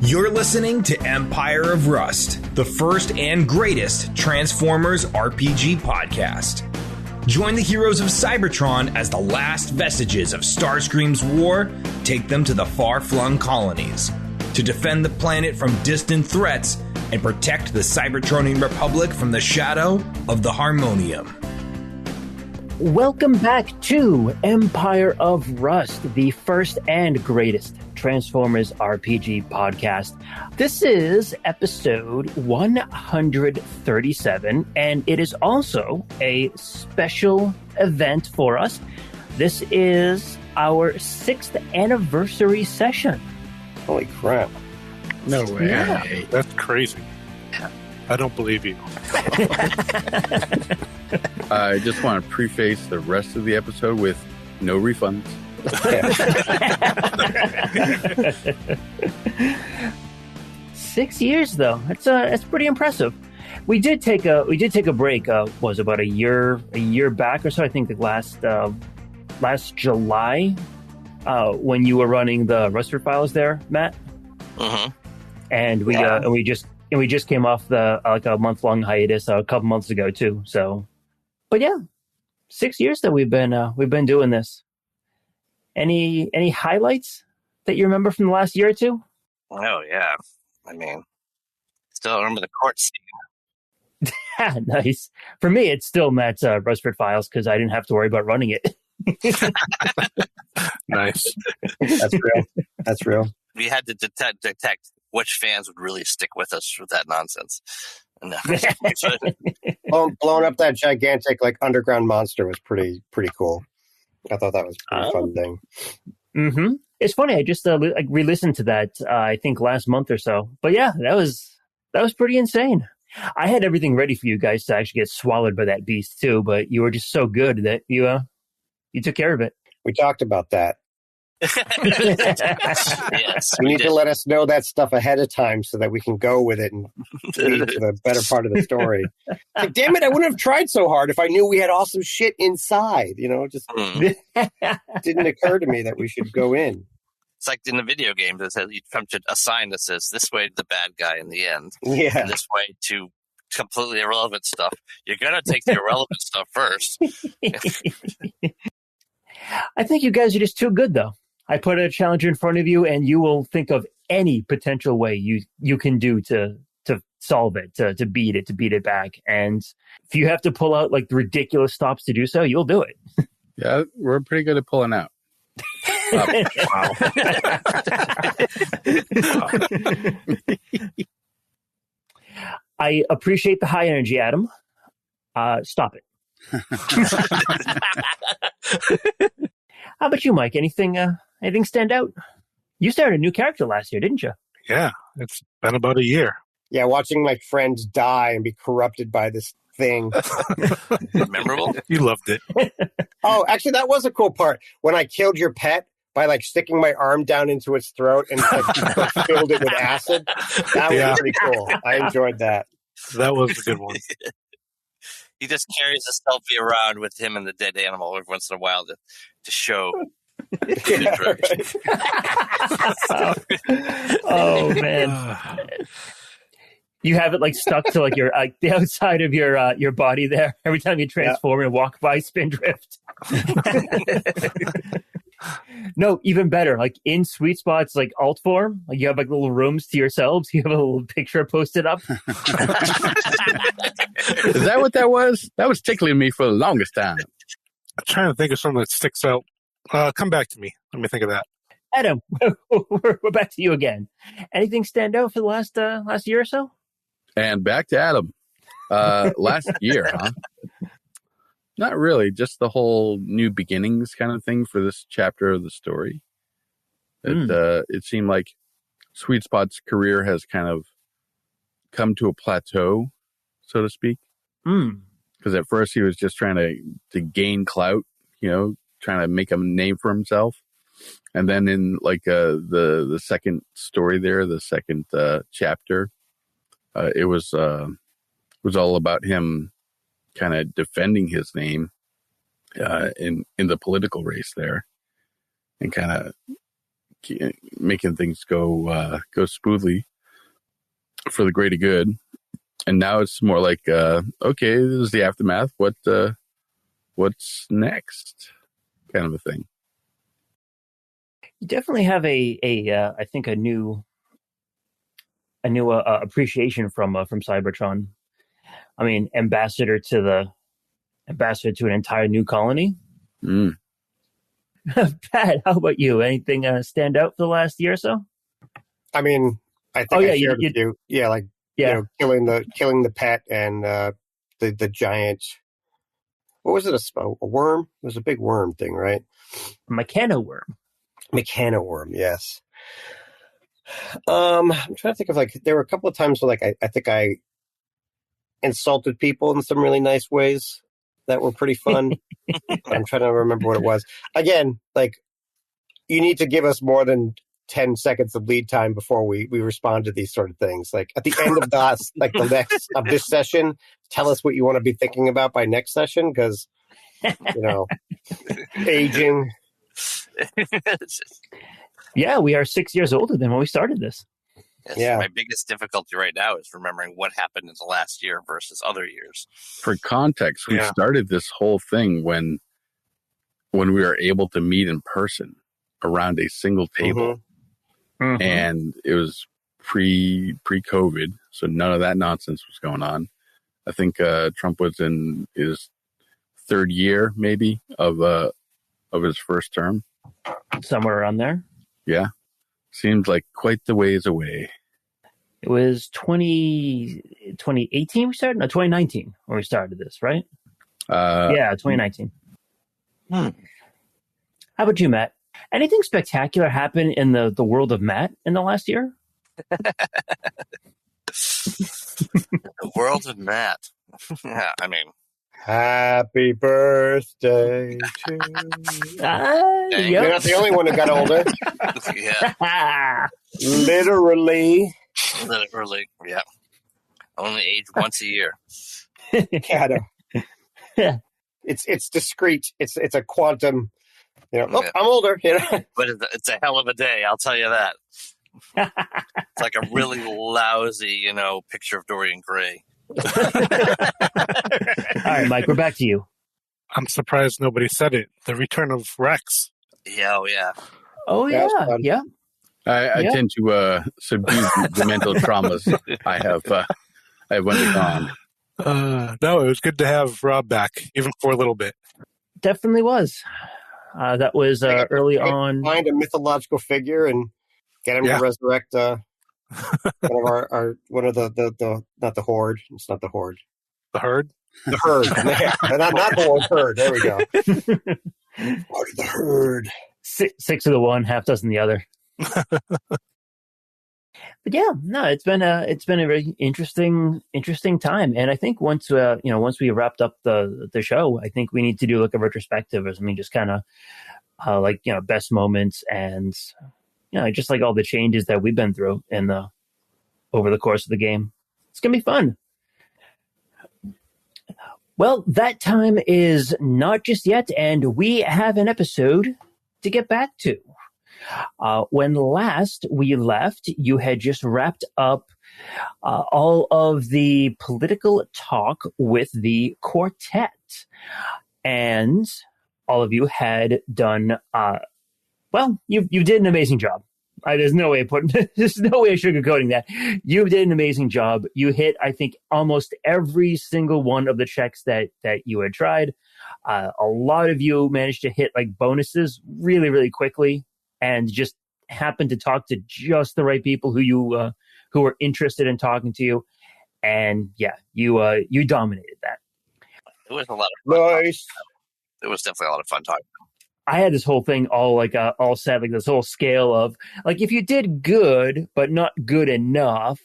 You're listening to Empire of Rust, the first and greatest Transformers RPG podcast. Join the heroes of Cybertron as the last vestiges of Starscream's war take them to the far-flung colonies to defend the planet from distant threats and protect the Cybertronian Republic from the shadow of the Harmonium. Welcome back to Empire of Rust, the first and greatest Transformers RPG podcast. This is episode 137, and it is also a special event for us. This is our 6th anniversary session. Holy crap. No way. Yeah. That's crazy. I don't believe you. I just want to preface the rest of the episode with no refunds. 6 years, though. That's pretty impressive. We did take a break. Was about a year back or so. I think the last July, when you were running the Rustford Files there, Matt. Uh-huh. And we just came off the like a month-long hiatus a couple months ago too. So, but yeah, 6 years that we've been doing this. Any highlights that you remember from the last year or two? Oh yeah, I mean, still remember the court scene. Nice. For me, it's still Matt's Rustford Files because I didn't have to worry about running it. Nice. That's real. We had to detect which fans would really stick with us with that nonsense. Blowing up that gigantic underground monster was pretty cool. I thought that was a pretty fun thing. Mm-hmm. It's funny. I just re-listened to that. I think last month or so. But yeah, that was pretty insane. I had everything ready for you guys to actually get swallowed by that beast too, but you were just so good that you took care of it. We talked about that. Yes, you need to let us know that stuff ahead of time so that we can go with it and lead to the better part of the story. Damn it, I wouldn't have tried so hard if I knew we had awesome shit inside. Just didn't occur to me that we should go in. It's like in the video games, it says you come to a sign that says this way to the bad guy in the end, yeah, and this way to completely irrelevant stuff. You're gonna take the irrelevant stuff first. I think you guys are just too good, though. I put a challenge in front of you, and you will think of any potential way you can do to solve it, to beat it back. And if you have to pull out the ridiculous stops to do so, you'll do it. Yeah, we're pretty good at pulling out. Wow. I appreciate the high energy, Adam. Stop it. How about you, Mike? Anything stand out? You started a new character last year, didn't you? Yeah, it's been about a year. Yeah, watching my friends die and be corrupted by this thing. Memorable? You loved it. Oh, actually, that was a cool part. When I killed your pet by sticking my arm down into its throat and filled it with acid. That was pretty cool. I enjoyed that. That was a good one. He just carries a selfie around with him and the dead animal every once in a while to show interest. Oh man. You have it stuck to your the outside of your body there every time you transform and walk by Spindrift. No, even better. In sweet spots alt form, you have little rooms to yourselves. You have a little picture posted up. Is that what that was? That was tickling me for the longest time. I'm trying to think of something that sticks out. Come back to me. Let me think of that. Adam, we're back to you again. Anything stand out for the last year or so? And back to Adam. Last year, huh? Not really. Just the whole new beginnings kind of thing for this chapter of the story. It seemed like Sweet Spot's career has kind of come to a plateau, so to speak. Because at first he was just trying to gain clout, trying to make a name for himself. And then in the second story there, the second chapter, it was all about him kind of defending his name in the political race there, and kind of making things go smoothly for the greater good. And now it's more like, okay, this is the aftermath. What's next? Kind of a thing. You definitely have I think a new appreciation from Cybertron. I mean, ambassador to an entire new colony. Mm. Pat, how about you? Anything stand out for the last year or so? I mean, I think I shared with you. Yeah, you know, killing the pet and the giant. What was it? A worm? It was a big worm thing, right? Mechanoworm, yes. I'm trying to think of there were a couple of times where I think I insulted people in some really nice ways that were pretty fun. I'm trying to remember what it was. Again, you need to give us more than 10 seconds of lead time before we respond to these sort of things. At the end of the next of this session, tell us what you want to be thinking about by next session, because aging. Yeah, we are 6 years older than when we started this. Yes, yeah. My biggest difficulty right now is remembering what happened in the last year versus other years. For context, we started this whole thing when we were able to meet in person around a single table. Mm-hmm. And it was pre-COVID, so none of that nonsense was going on. I think Trump was in his third year, maybe, of his first term. Somewhere around there. Yeah. Seems like quite the ways away. It was 2018 we started? No, 2019 when we started this, right? Yeah, 2019. How about you, Matt? Anything spectacular happen in the world of Matt in the last year? The world of Matt. Yeah, I mean. Happy birthday to you. You're not the only one who got older. Yeah. Literally, yeah. Only age once a year. Yeah. It's discrete. It's a quantum. I'm older. But it's a hell of a day, I'll tell you that. It's like a really lousy, picture of Dorian Gray. All right, Mike, we're back to you. I'm surprised nobody said it. The return of Rex. Yeah, Oh, yeah. Yeah. I tend to subdue the mental traumas I have undergone. No, it was good to have Rob back, even for a little bit. Definitely was. That was early on. Find a mythological figure and get him to resurrect one of the not the Horde. It's not the Horde. The Herd? The Herd. not the old Herd. There we go. Part of the Herd. Six of the one, half dozen the other. But yeah, no, it's been a very interesting time, and I think once we wrapped up the show, I think we need to do a retrospective, just kind of best moments and just all the changes that we've been through over the course of the game. It's gonna be fun. Well, that time is not just yet, and we have an episode to get back to. When last we left, you had just wrapped up all of the political talk with the Quartet, and all of you had done you did an amazing job. There's no way of sugarcoating that. You did an amazing job. You hit, I think, almost every single one of the checks that you had tried. A lot of you managed to hit bonuses really, really quickly, and just happened to talk to just the right people who were interested in talking to you. And yeah, you dominated that. It was a lot of fun. Nice. It was definitely a lot of fun talking. I had this whole thing all set, this whole scale of if you did good but not good enough,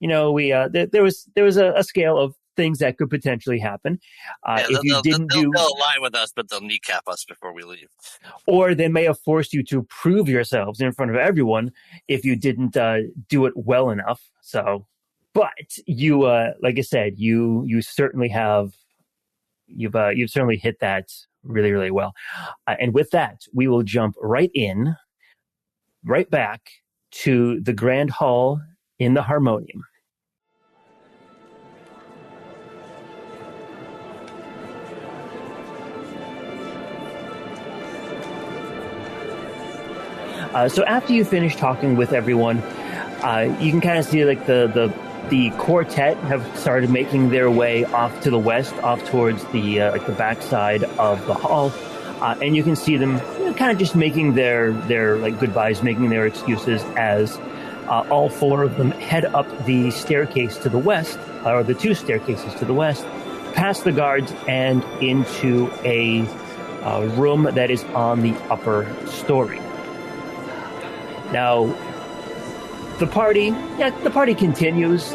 we there was a scale of things that could potentially happen. If you didn't they'll align with us, but they'll kneecap us before we leave. Or they may have forced you to prove yourselves in front of everyone if you didn't do it well enough. So, but you, like I said, you certainly have. You've certainly hit that really, really well. And with that, we will jump right in right back to the Grand Hall in the Harmonium. So after you finish talking with everyone, you can kind of see like the quartet have started making their way off to the west, off towards the like the backside of the hall, and you can see them kind of just making their like goodbyes, making their excuses as all four of them head up the staircase to the west, or the two staircases to the west, past the guards and into a room that is on the upper story. Now, the party continues.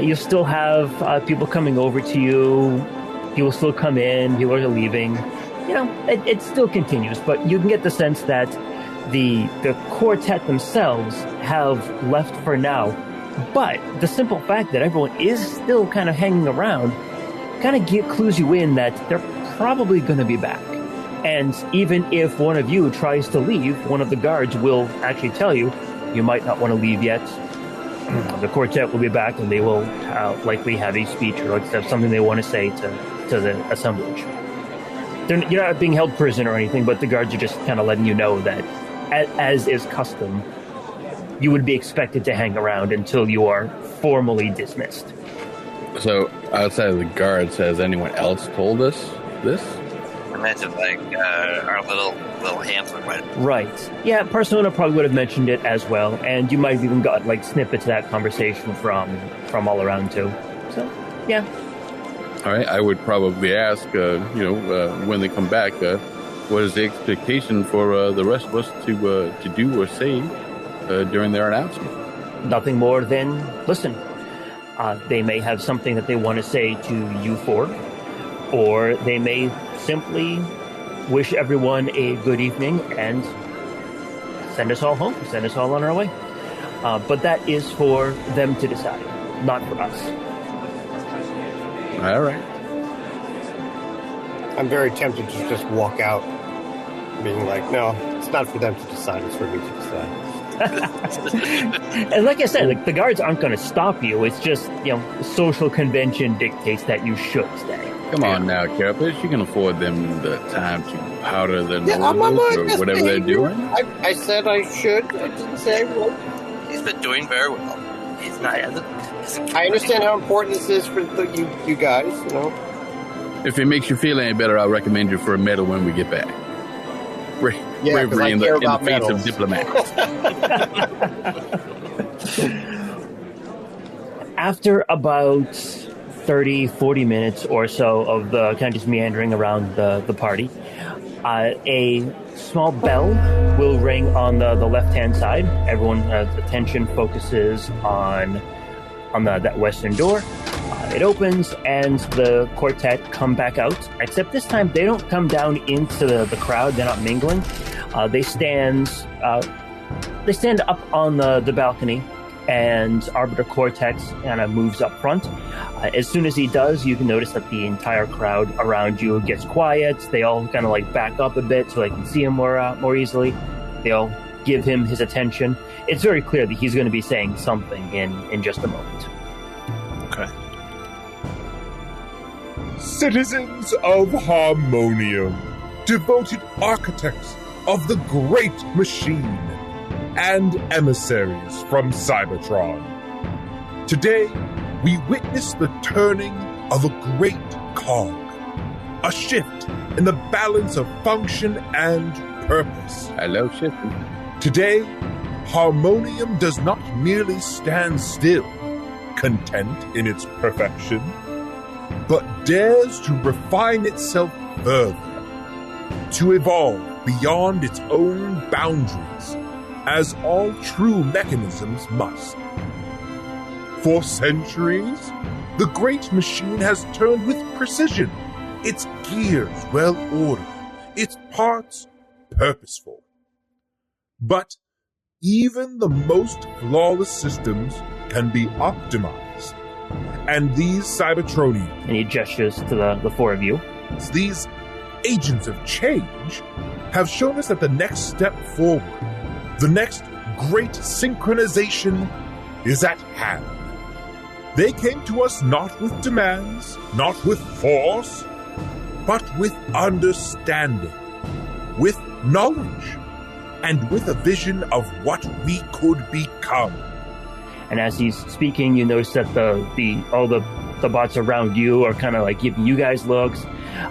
You still have people coming over to you. People still come in. People are leaving. It still continues. But you can get the sense that the quartet themselves have left for now. But the simple fact that everyone is still kind of hanging around kind of clues you in that they're probably going to be back. And even if one of you tries to leave, one of the guards will actually tell you, you might not want to leave yet. The quartet will be back, and they will likely have a speech or have something they want to say to the assemblage. You're not being held prisoner or anything, but the guards are just kind of letting you know that, as is custom, you would be expected to hang around until you are formally dismissed. So, outside of the guards, has anyone else told us this? Imagine our little handler might. Right. Yeah, Persona probably would have mentioned it as well, and you might have even got snippets of that conversation from all around too. So, yeah. All right. I would probably ask, when they come back, what is the expectation for the rest of us to do or say during their announcement? Nothing more than listen. They may have something that they want to say to you four, or they may simply wish everyone a good evening and send us all home, send us all on our way. But that is for them to decide, not for us. All right. I'm very tempted to just walk out, being like, no, it's not for them to decide, it's for me to decide. And like I said, the guards aren't going to stop you. It's just, social convention dictates that you should stay. Come on now, Carapace. You can afford them the time to powder their noses or whatever they're doing. I said I should. I didn't say I would. He's been doing very well. He's not. I understand how important this is for you guys. If it makes you feel any better, I'll recommend you for a medal when we get back. Bravery in the face of diplomats. After about 30, 40 minutes or so of the kind of just meandering around the party, a small bell will ring on the left-hand side. Everyone's attention focuses on that western door. It opens, and the quartet come back out, except this time they don't come down into the crowd. They're not mingling. They stand up on the balcony, and Arbiter Cortex kind of moves up front. As soon as he does, you can notice that the entire crowd around you gets quiet. They all kind of back up a bit so they can see him more easily. They all give him his attention. It's very clear that he's going to be saying something in just a moment. Okay. Citizens of Harmonium, devoted architects of the great machine, and emissaries from Cybertron. Today, we witness the turning of a great cog, a shift in the balance of function and purpose. I love shifting. Today, Harmonium does not merely stand still, content in its perfection, but dares to refine itself further, to evolve beyond its own boundaries, as all true mechanisms must. For centuries, the great machine has turned with precision, its gears well-ordered, its parts purposeful. But even the most flawless systems can be optimized, and these Cybertronians, and he gestures to the four of you, these agents of change, have shown us that the next step forward, the next great synchronization is at hand. They came to us not with demands, not with force, but with understanding, with knowledge, and with a vision of what we could become. And as he's speaking, you notice that all the bots around you are kind of like giving you guys looks.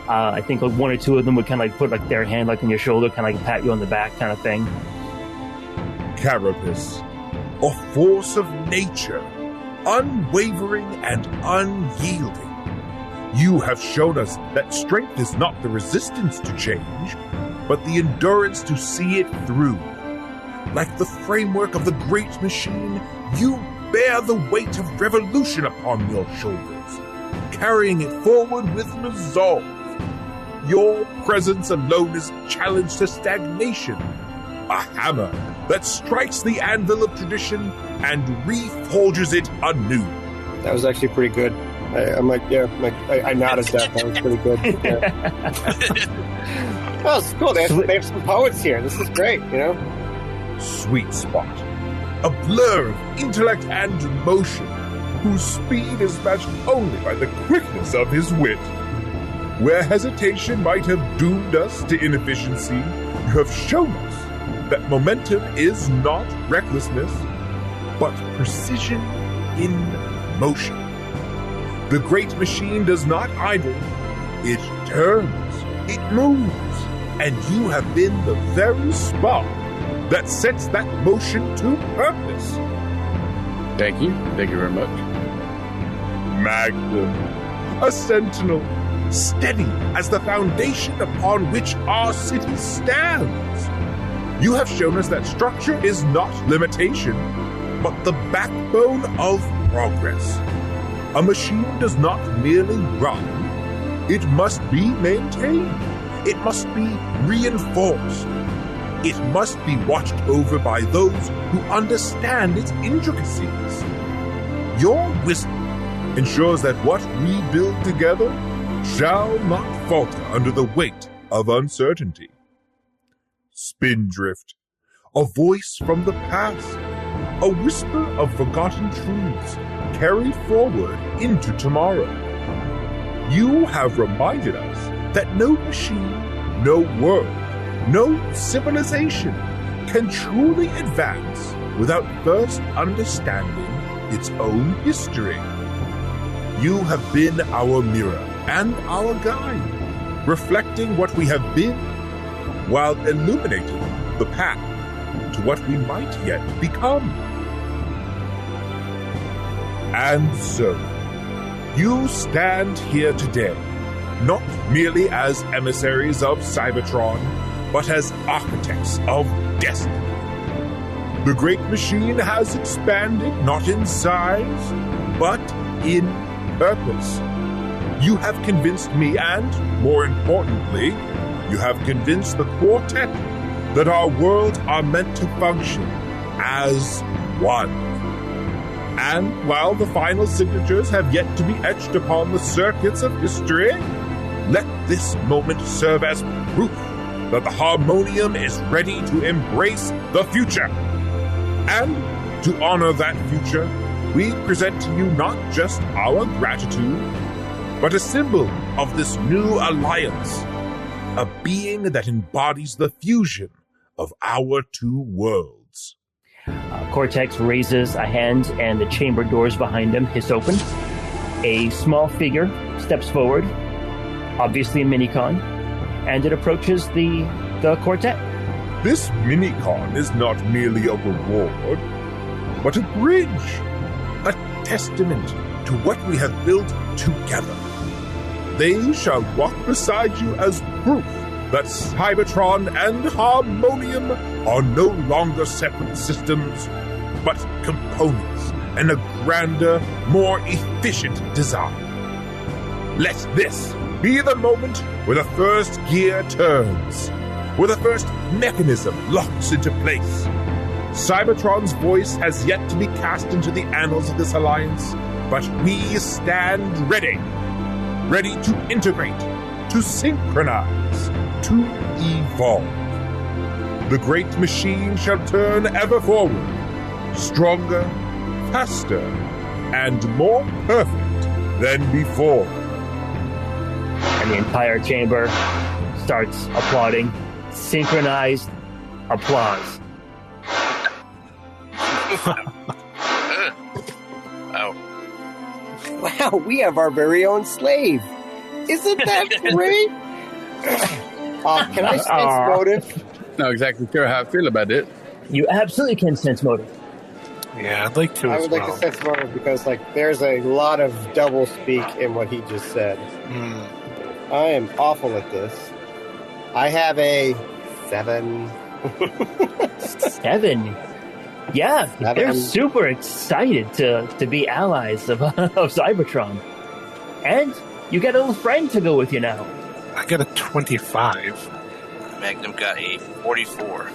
I think like one or two of them would kind of like put like their hand like on your shoulder, kind of like pat you on the back kind of thing. Carapace, a force of nature, unwavering and unyielding. You have shown us that strength is not the resistance to change, but the endurance to see it through. Like the framework of the great machine, you bear the weight of revolution upon your shoulders, carrying it forward with resolve. Your presence alone is challenged to stagnation, a hammer that strikes the anvil of tradition and reforges it anew. That was actually pretty good. I nodded that. That was pretty good. Yeah. Well, it's cool. They have some poets here. This is great, you know? Sweet spot. A blur of intellect and motion, whose speed is matched only by the quickness of his wit. Where hesitation might have doomed us to inefficiency, you have shown us that momentum is not recklessness, but precision in motion. The great machine does not idle. It turns, it moves, and you have been the very spark that sets that motion to purpose. Thank you. Thank you very much. Magnum, a sentinel, steady as the foundation upon which our city stands. You have shown us that structure is not limitation, but the backbone of progress. A machine does not merely run. It must be maintained. It must be reinforced. It must be watched over by those who understand its intricacies. Your wisdom ensures that what we build together shall not falter under the weight of uncertainty. Spindrift, a voice from the past, a whisper of forgotten truths carried forward into tomorrow. You have reminded us that no machine, no world, no civilization can truly advance without first understanding its own history. You have been our mirror and our guide, reflecting what we have been while illuminating the path to what we might yet become. And so, you stand here today, not merely as emissaries of Cybertron, but as architects of destiny. The great machine has expanded not in size, but in purpose. You have convinced me, and, more importantly, you have convinced the Quartet that our worlds are meant to function as one. And while the final signatures have yet to be etched upon the circuits of history, let this moment serve as proof that the Harmonium is ready to embrace the future. And to honor that future, we present to you not just our gratitude, but a symbol of this new alliance, a being that embodies the fusion of our two worlds. Cortex raises a hand and the chamber doors behind him hiss open. A small figure steps forward, obviously a minicon, and it approaches the Quartet. This minicon is not merely a reward, but a bridge, a testament to what we have built together. They shall walk beside you as proof that Cybertron and Harmonium are no longer separate systems, but components in a grander, more efficient design. Let this be the moment where the first gear turns, where the first mechanism locks into place. Cybertron's voice has yet to be cast into the annals of this alliance, but we stand ready to integrate, to synchronize, to evolve. the great machine shall turn ever forward, stronger, faster, and more perfect than before. And the entire chamber starts applauding. Synchronized applause. Oh. Wow, we have our very own slave. Isn't that great? Can I sense motive? Not exactly sure how I feel about it. You absolutely can sense motive. Yeah, I'd like to I as would well. like to sense motive because, there's a lot of double speak in what he just said. I am awful at this. I have a 7. 7. Yeah, 7. they're super excited to be allies of Cybertron. And you get a little friend to go with you now. I got a 25. Magnum got a 44.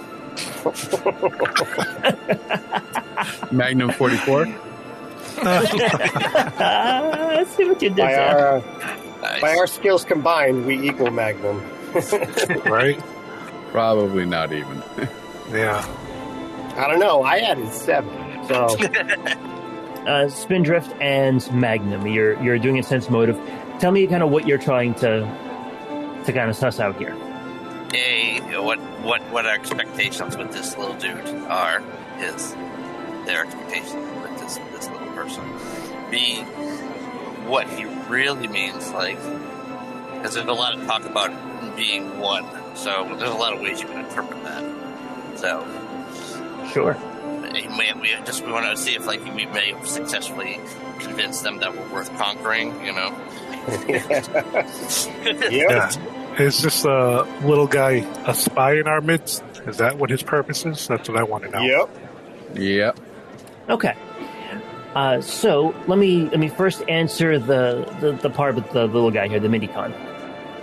Magnum 44. I see what you did there. Nice. By our skills combined, we equal Magnum. Right? Probably not even. Yeah. I don't know. I added 7. So Spindrift and Magnum, you're doing a sense motive. Tell me kind of what you're trying to kind of suss out here. A, what our expectations with this little dude are, their expectations with this little person. B, what he really means, because there's a lot of talk about being one, so there's a lot of ways you can interpret that. So, Sure. we want to see if we may have successfully convinced them that we're worth conquering, Yep. Yeah. Is this little guy a spy in our midst? Is that what his purpose is? That's what I want to know. Yep. Yep. Okay. So let me first answer the part with the little guy here, the Minicon.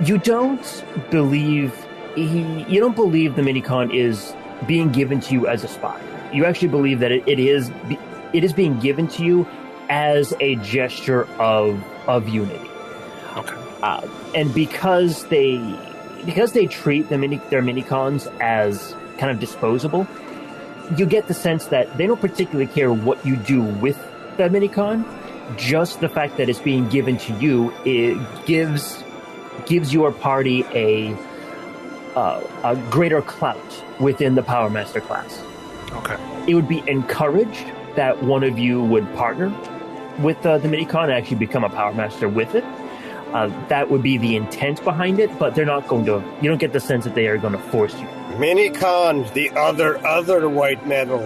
You don't believe the Minicon is being given to you as a spy. You actually believe that it is being given to you as a gesture of unity. Okay. And because they treat their Minicons as kind of disposable, you get the sense that they don't particularly care what you do with the Minicon. Just the fact that it's being given to you, it gives your party a greater clout within the Power Master class. Okay. It would be encouraged that one of you would partner with the Minicon and actually become a Power Master with it. That would be the intent behind it, but they're not going to. You don't get the sense that they are going to force you. Minicon, the other white metal.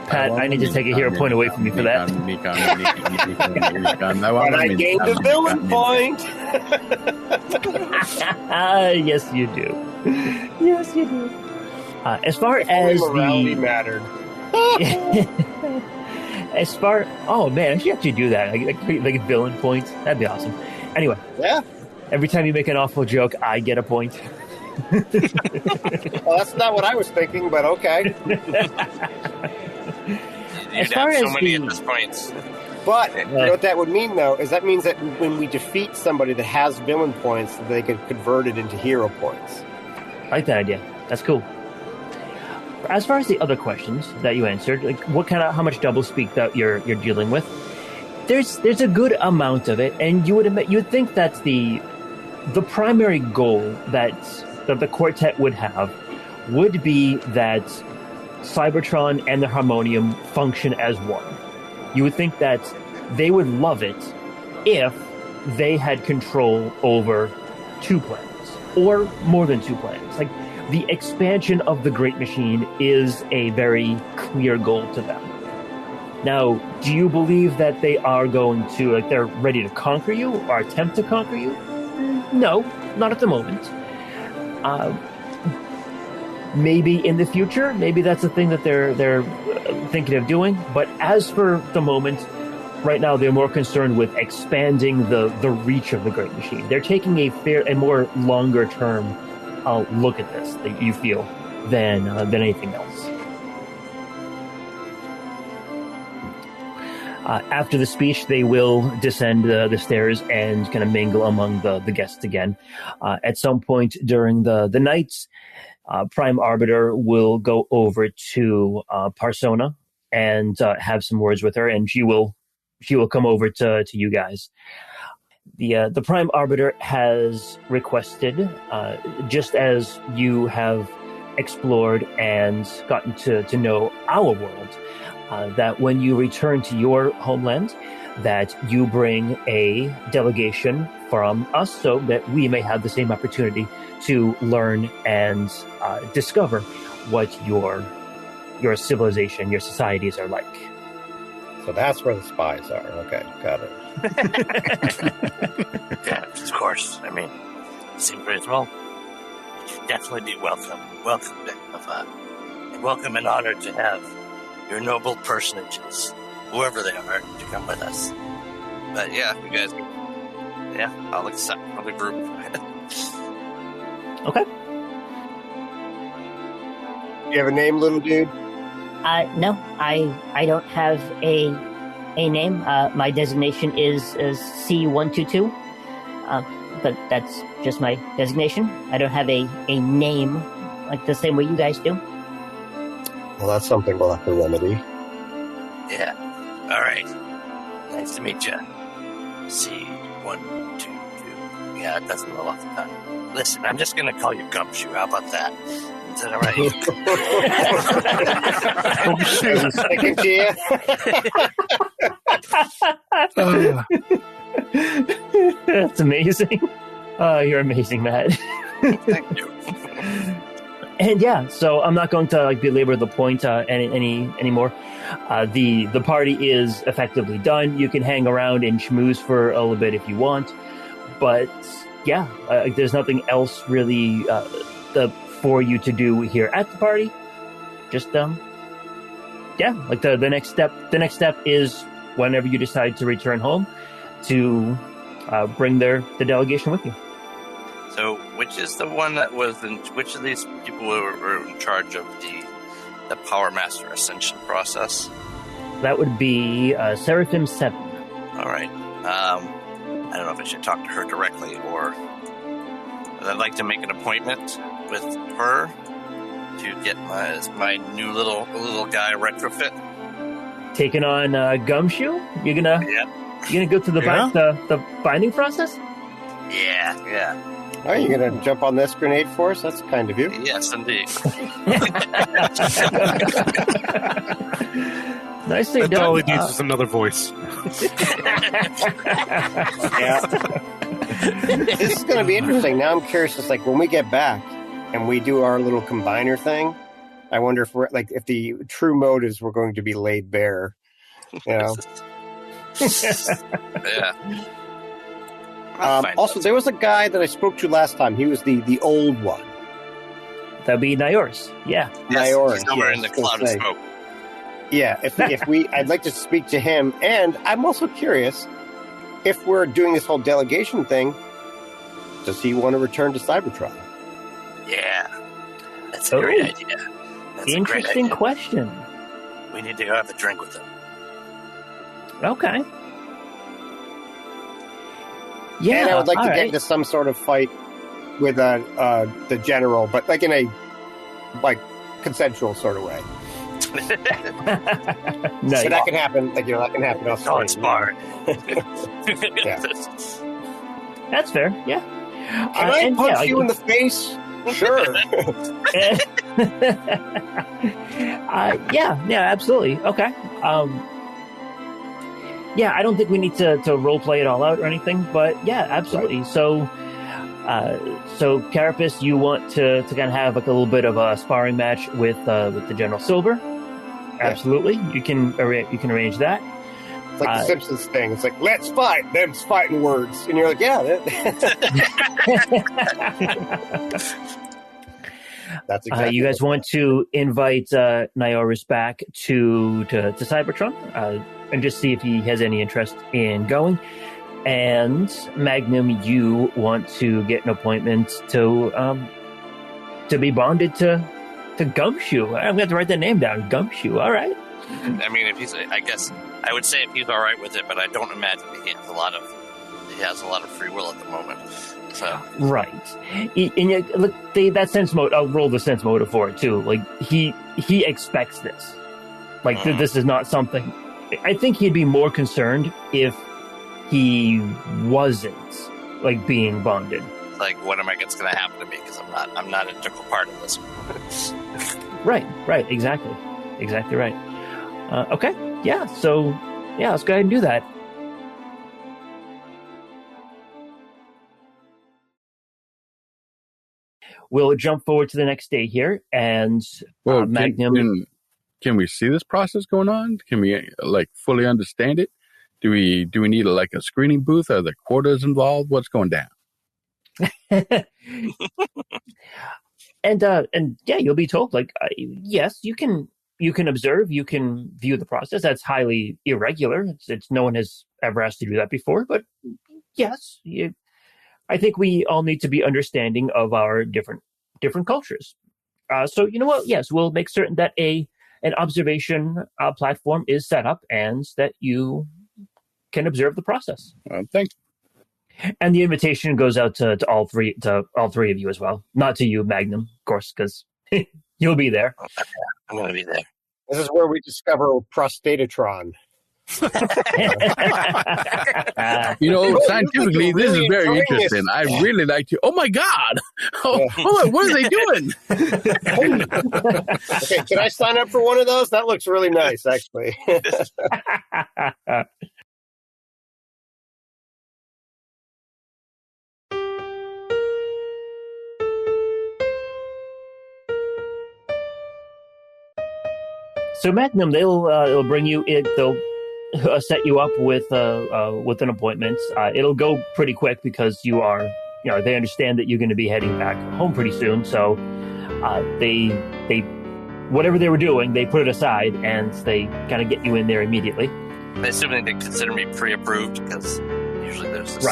Pat, I need to take a hero point away from you for that. But I gained a villain point. Yes, you do. Yes, you do. As far as morality the mattered. oh man, I should actually do that. Like villain points. That'd be awesome. Anyway, Yeah. every time you make an awful joke, I get a point. Well, that's not what I was thinking, but okay. You'd far have so as many the- at this point. But you know what that would mean, though, is that means that when we defeat somebody that has villain points, they could convert it into hero points. I like that idea. That's cool. As far as the other questions that you answered, like how much double speak that you're dealing with, there's a good amount of it, and you would think that the primary goal that the Quartet would have would be that Cybertron and the Harmonium function as one. You would think that they would love it if they had control over 2 planets, or more than 2 planets. Like, the expansion of the Great Machine is a very clear goal to them. Now, do you believe that they are going to, they're ready to conquer you or attempt to conquer you? No, not at the moment. Maybe in the future, maybe that's a thing that they're thinking of doing. But as for the moment, right now they're more concerned with expanding the reach of the Great Machine. They're taking a more longer term look at this, that you feel, than anything else. After the speech, they will descend the stairs and kind of mingle among the guests again. At some point during the nights, Prime Arbiter will go over to Parsona and have some words with her, and she will come over to you guys. The Prime Arbiter has requested, just as you have explored and gotten to know our world, that when you return to your homeland, that you bring a delegation from us so that we may have the same opportunity to learn and discover what your civilization, your societies are like. So that's where the spies are. Okay, got it. Yeah, of course. I mean, seems very well. You should definitely be welcome. Welcome and honored to have your noble personages, whoever they are, to come with us. But yeah, you guys, I'll accept from the group. Okay. You have a name, little dude? No, I don't have a name. My designation is C122. But that's just my designation. I don't have a name like the same way you guys do. Well, that's something we'll have to remedy. Yeah. All right. Nice to meet you. C122. Yeah, it doesn't roll off the tongue. Listen, I'm just going to call you Gumshoe. How about that? Is that all right? Sticking to you? That's amazing. You're amazing, Matt. Thank you. And yeah, so I'm not going to belabor the point anymore. The party is effectively done. You can hang around and schmooze for a little bit if you want, but yeah, there's nothing else really for you to do here at the party. Just the next step. The next step is whenever you decide to return home to bring the delegation with you. So, which is the one that was in? Which of these people were in charge of the Power Master Ascension process? That would be Seraphim 7. All right. I don't know if I should talk to her directly, or I'd like to make an appointment with her to get my new little guy retrofit. Taking on Gumshoe? You're gonna go through the binding process? Yeah. Are you going to jump on this grenade for us? That's kind of you. Yes, indeed. Nicely That's done. all it needs is another voice. Yeah. This is going to be interesting. Now I'm curious, it's like when we get back and we do our little combiner thing, I wonder if if the true motives were going to be laid bare. You know? Yeah. Also, there was a guy that I spoke to last time. He was the old one. That'd be Nioris. Yeah. Yes, Nioris. he's somewhere in the cloud of smoke. Yeah, if I'd like to speak to him, and I'm also curious if we're doing this whole delegation thing. Does he want to return to Cybertron? Yeah, that's a great idea. That's interesting question. We need to go have a drink with him. Okay. Yeah, and I would like to get into some sort of fight with the general, but in a consensual sort of way. No, so that can happen. That can happen. Oh, it's smart. Yeah. That's fair. Yeah. Can I punch you in the face? Sure. Yeah, absolutely. Okay. Yeah, I don't think we need to role play it all out or anything, but yeah, absolutely. Right. So Carapace, you want to kind of have a little bit of a sparring match with the General Silver? Absolutely, yeah. You can arrange that. It's like the Simpsons thing. It's like, let's fight. Them's fighting words, and you're like, yeah. That's exactly. You guys want to invite Nioris back to Cybertron and just see if he has any interest in going. And Magnum, you want to get an appointment to be bonded to Gumshoe. I'm going to have to write that name down. Gumshoe. All right. I mean, if he's, I guess I would say if he's all right with it, but I don't imagine he has a lot of free will at the moment. So right, and yet, look, that sense mode. I'll roll the sense motive for it too. Like he expects this. Like this is not something. I think he'd be more concerned if he wasn't like being bonded. Like, what am I going to happen to me? Because I'm not an integral part of this. Right, exactly right. Okay, yeah. So yeah, let's go ahead and do that. We'll jump forward to the next day here, and Magnum. Can we see this process going on? Can we like fully understand it? Do we need like a screening booth? Are the quotas involved? What's going down? and yeah, you'll be told like yes, you can observe, you can view the process. That's highly irregular. It's no one has ever asked to do that before, but yes, I think we all need to be understanding of our different cultures. So you know what? Yes, we'll make certain that an observation platform is set up and that you can observe the process. Thank you. And the invitation goes out to all three of you as well. Not to you, Magnum, of course, because you'll be there. I'm going to be there. This is where we discover Prostatatron. Scientifically, this is very interesting. I really like to. Oh my God! What are they doing? Okay, can I sign up for one of those? That looks really nice, actually. So Magnum, they'll bring you in. They'll set you up with an appointment. It'll go pretty quick because they understand that you're going to be heading back home pretty soon. So they whatever they were doing, they put it aside and they kind of get you in there immediately. I assume they consider me pre-approved because usually there's this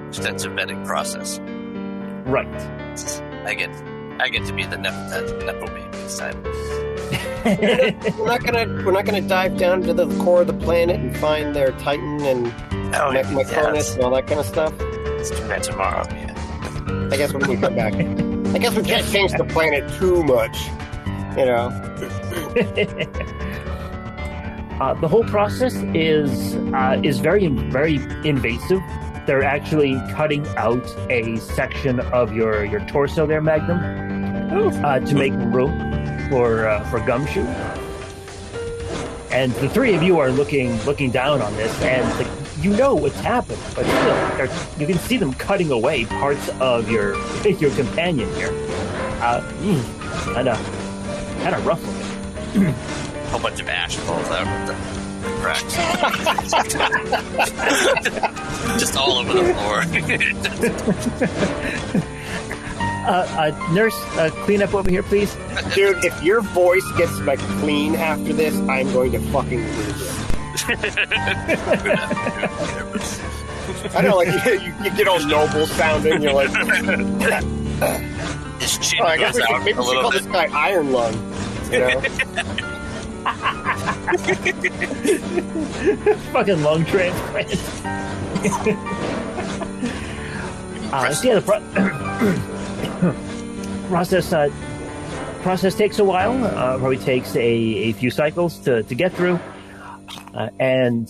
extensive vetting process. Right. I get to be the nepo baby this time. We're not gonna dive down to the core of the planet and find their Titan and Mechamorphosis and all that kind of stuff. Let's do that tomorrow. Yeah. I guess when we come back, I guess we can't change the planet too much, you know. The whole process is very invasive. They're actually cutting out a section of your torso there, Magnum, to make room for Gumshoe. And the three of you are looking down on this, and you know what's happened, but still, you can see them cutting away parts of your companion here. Kind of rough looking. A whole bunch of ash falls out with the cracks. Just all over the floor. Nurse, clean up over here, please. Dude, if your voice gets like clean after this, I'm going to fucking lose it. I know, like you get all noble sounding. You're like, his chin I guess goes out maybe a we should little call bit. this guy Iron Lung. You know? Fucking lung transplant. The process takes a while. Probably takes a few cycles to get through, and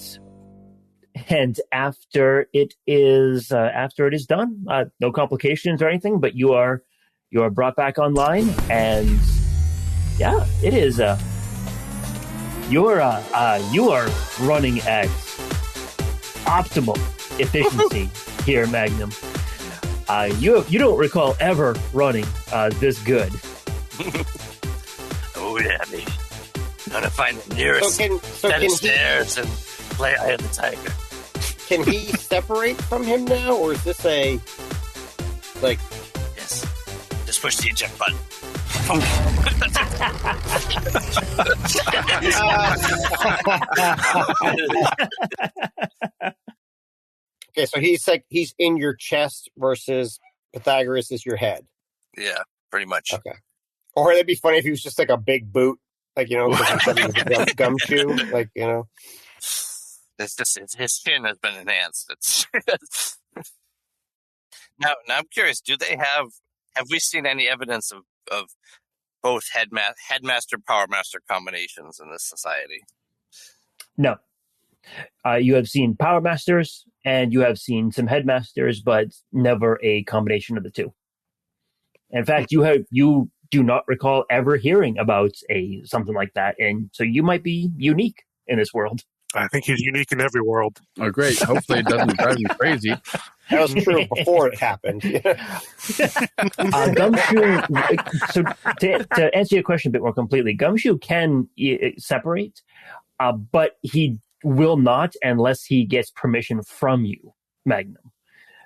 after it is done, no complications or anything. But you are brought back online, and yeah, it is. You are running at optimal efficiency here, Magnum. You don't recall ever running this good. Oh yeah, baby. Gotta find the nearest set of stairs and play Eye of the Tiger. Can he separate from him now, or is this a like? Yes. Just push the eject button. Okay, so he's in your chest versus Pythagoras is your head. Yeah, pretty much. Okay. Or it'd be funny if he was just like a big boot Like, you know, gumshoe, like, you know. It's just his chin has been enhanced. It's now I'm curious. Do they have we seen any evidence of both headmaster power master combinations in this society? No. You have seen Power Masters and you have seen some Headmasters, but never a combination of the two. In fact, you do not recall ever hearing about something like that, and so you might be unique in this world. I think he's unique in every world. Oh, great. Hopefully it doesn't drive me crazy. That was true before it happened. Gumshoe, so to answer your question a bit more completely, Gumshoe can separate, but he will not unless he gets permission from you, Magnum.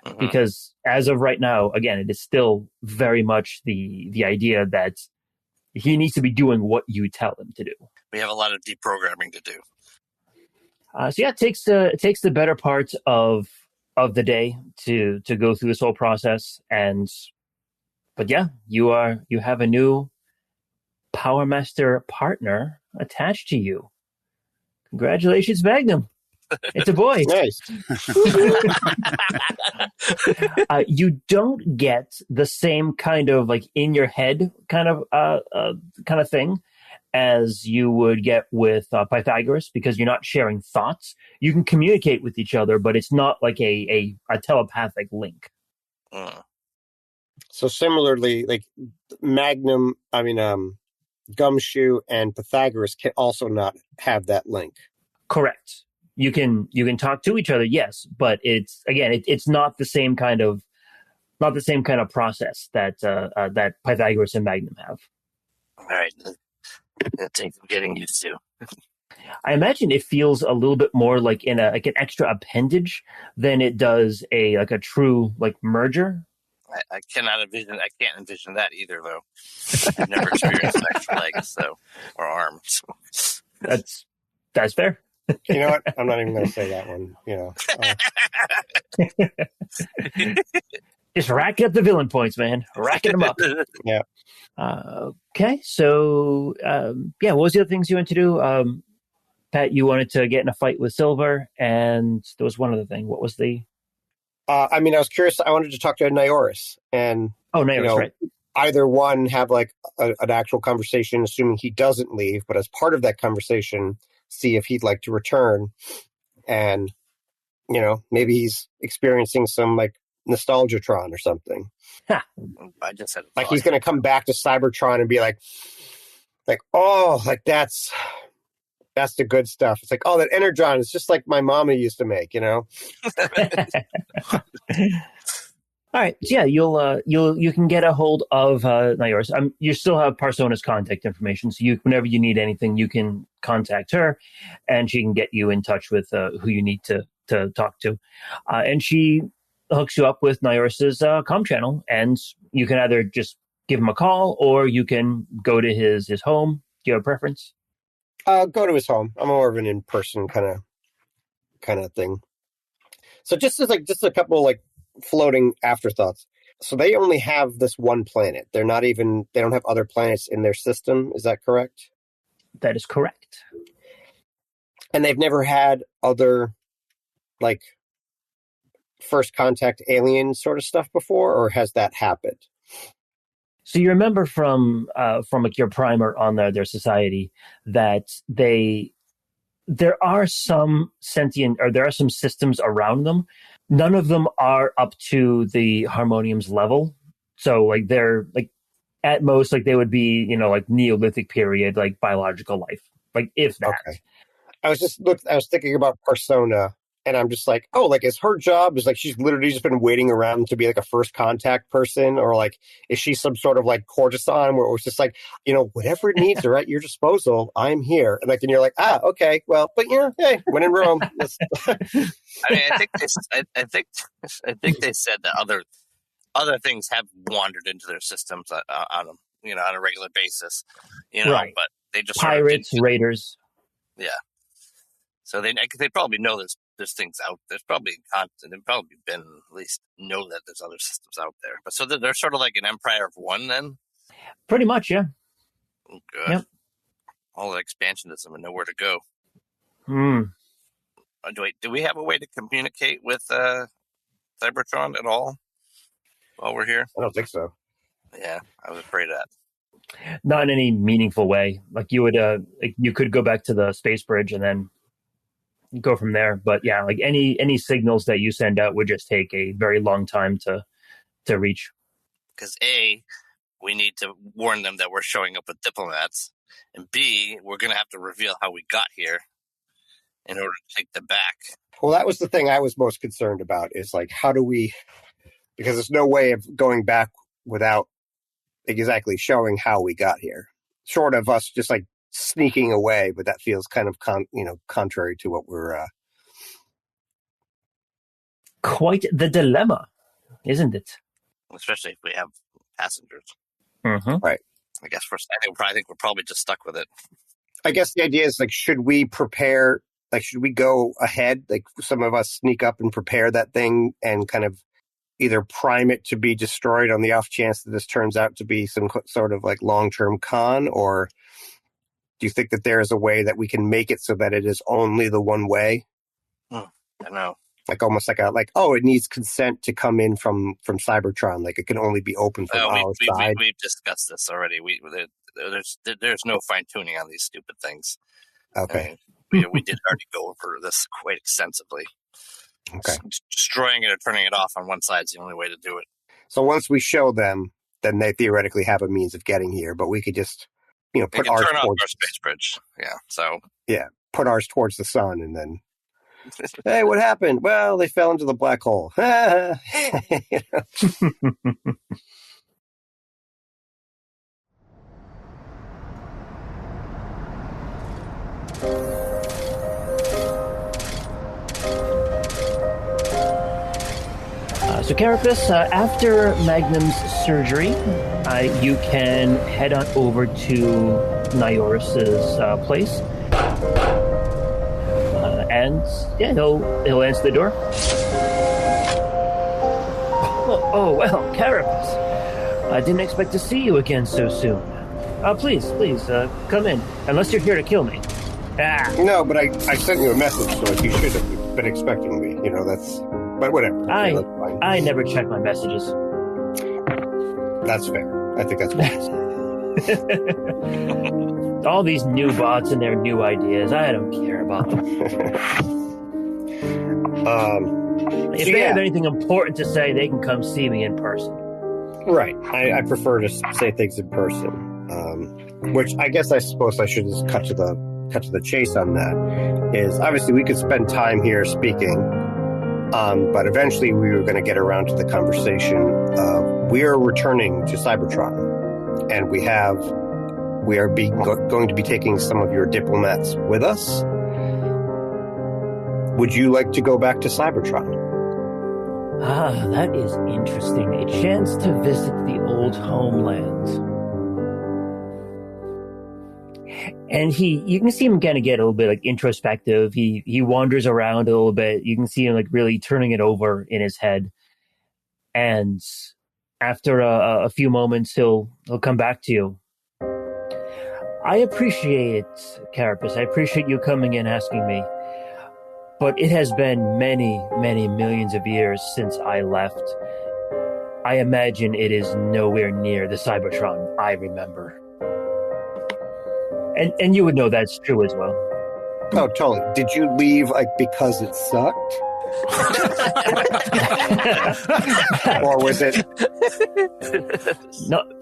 Mm-hmm. Because as of right now, again, it is still very much the idea that he needs to be doing what you tell him to do. We have a lot of deprogramming to do. So yeah, it takes the better part of the day to go through this whole process, but yeah, you have a new Power Master partner attached to you. Congratulations, Magnum. It's a boy. Nice. You don't get the same kind of like in your head kind of thing as you would get with Pythagoras, because you're not sharing thoughts. You can communicate with each other, but it's not like a telepathic link. So similarly, like Magnum, Gumshoe and Pythagoras can also not have that link. Correct. You can talk to each other, yes, but it's not the same kind of process that Pythagoras and Magnum have. All right, that takes some getting used to. I imagine it feels a little bit more like an extra appendage than it does a true like merger. I can't envision that either, though. I've never experienced extra legs, or arms. That's fair. You know what? I'm not even going to say that one. You know, just racking up the villain points, man. Racking them up. Yeah. Okay. So, what was the other things you wanted to do? Pat, you wanted to get in a fight with Silver, and there was one other thing. What was the? I was curious. I wanted to talk to Nioris, and Nioris, right? Either one have like an actual conversation, assuming he doesn't leave, but as part of that conversation, see if he'd like to return, and maybe he's experiencing some like nostalgiatron or something. Ha. I just said like he's going to come back to Cybertron and be like, oh, like that's the good stuff. It's like, oh, that Energon is just like my mama used to make, All right, so yeah, you can get a hold of Nioris. You still have Parsona's contact information, so whenever you need anything, you can contact her, and she can get you in touch with who you need to talk to, and she hooks you up with Nioris's comm channel, and you can either just give him a call or you can go to his home. Do you have a preference? Go to his home. I'm more of an in-person kind of thing. So just a couple like floating afterthoughts. So they only have this one planet. They don't have other planets in their system. Is that correct? That is correct. And they've never had other like first contact alien sort of stuff before, or has that happened? So you remember from like your primer on their society that there are some sentient, or there are some systems around them. None of them are up to the Harmonium's level. So like they're like at most like they would be, like Neolithic period, like biological life, like if that. Okay. I was thinking about Persona, and I'm just like, oh, like is her job is like she's literally just been waiting around to be like a first contact person, or like is she some sort of like courtesan where it's just like, whatever it needs are at your disposal, I'm here, and like and you're like, okay, well, but hey, when in Rome. I think they said that other things have wandered into their systems on a regular basis, right. But they just pirates, raiders. Yeah. So they probably know there's things out. There's probably constant. They've probably been at least know that there's other systems out there. But so they're sort of like an empire of one then. Pretty much, yeah. Good. Yep. all the expansionism and nowhere to go. Do we have a way to communicate with Cybertron at all while we're here? I don't think so. Yeah, I was afraid of that. Not in any meaningful way. Like you would, you could go back to the space bridge and then go from there. But yeah, like any signals that you send out would just take a very long time to reach. Because A, we need to warn them that we're showing up with diplomats, and B, we're going to have to reveal how we got here in order to take them back. Well, that was the thing I was most concerned about is like, how do we, because there's no way of going back without exactly showing how we got here, short of us just like sneaking away, but that feels kind of contrary to what we're quite the dilemma, isn't it? Especially if we have passengers. Right. I guess I think we're probably just stuck with it. I guess the idea is like, should we prepare, like, should we go ahead, like some of us sneak up and prepare that thing and kind of either prime it to be destroyed on the off chance that this turns out to be some sort of like long-term con? Or do you think that there is a way that we can make it so that it is only the one way? I don't know. Like almost like it needs consent to come in from Cybertron. Like it can only be open from our side. We've discussed this already. There's no fine tuning on these stupid things. Okay. We did already go over this quite extensively. Okay. Destroying it or turning it off on one side is the only way to do it. So once we show them, then they theoretically have a means of getting here. But we could just, put ours turn off towards our space bridge. Yeah. So. Yeah, put ours towards the sun, and then. Hey, what happened? Well, they fell into the black hole. So Carapace, after Magnum's surgery, you can head on over to Nioris's place. And yeah, he'll answer the door. Oh well, Carapace. I didn't expect to see you again so soon. Please, come in. Unless you're here to kill me. No, but I sent you a message, so you should have been expecting me. But whatever. I never check my messages. That's fair. I think that's wise. All these new bots and their new ideas, I don't care about them. If they have anything important to say, they can come see me in person. Right. I prefer to say things in person. Which I guess I suppose I should just cut to the chase on that. Is obviously we could spend time here speaking, but eventually we were going to get around to the conversation of we are returning to Cybertron, and we are going to be taking some of your diplomats with us. Would you like to go back to Cybertron? That is interesting. A chance to visit the old homeland. And you can see him kind of get a little bit like introspective. He wanders around a little bit. You can see him like really turning it over in his head. And after a few moments, he'll come back to you. I appreciate it, Carapace. I appreciate you coming in asking me. But it has been many, many millions of years since I left. I imagine it is nowhere near the Cybertron I remember. And you would know that's true as well. Oh, totally. Did you leave because it sucked? Or was it?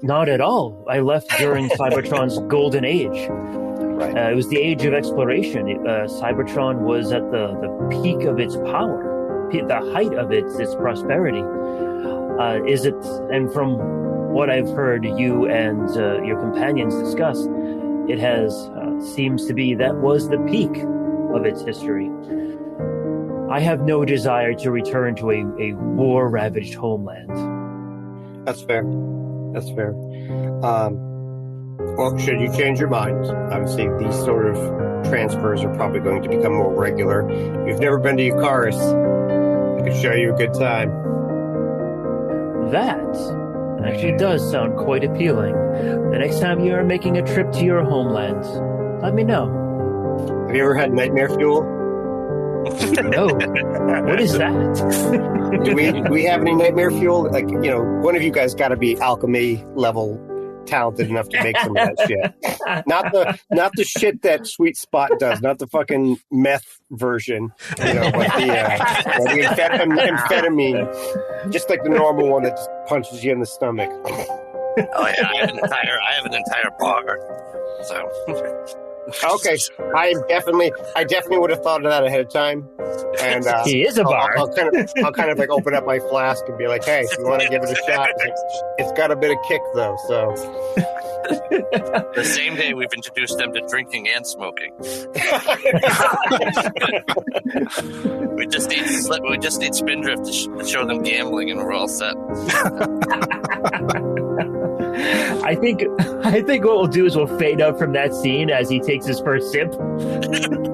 Not at all. I left during Cybertron's golden age. Right. It was the age of exploration. Cybertron was at the peak of its power, the height of its prosperity. And from what I've heard you and your companions discuss, it seems to be that was the peak of its history. I have no desire to return to a war-ravaged homeland. That's fair. Well, should you change your mind, obviously these sort of transfers are probably going to become more regular. If you've never been to Eucharis, I could show you a good time. That actually does sound quite appealing. The next time you are making a trip to your homeland, let me know. Have you ever had nightmare fuel? No. What is that? Do we have any nightmare fuel? Like, one of you guys got to be alchemy level talented enough to make some of that shit. Not the shit that Sweet Spot does. Not the fucking meth version. But the amphetamine. Just like the normal one that just punches you in the stomach. Oh yeah, I have an entire bar. So. Okay, I definitely would have thought of that ahead of time. And he is a bar. I'll kind of like open up my flask and be like, "Hey, if you want to give it a shot?" It's got a bit of kick though, so. The same day we've introduced them to drinking and smoking. we just need Spindrift to show them gambling, and we're all set. I think what we'll do is we'll fade up from that scene as he takes his first sip.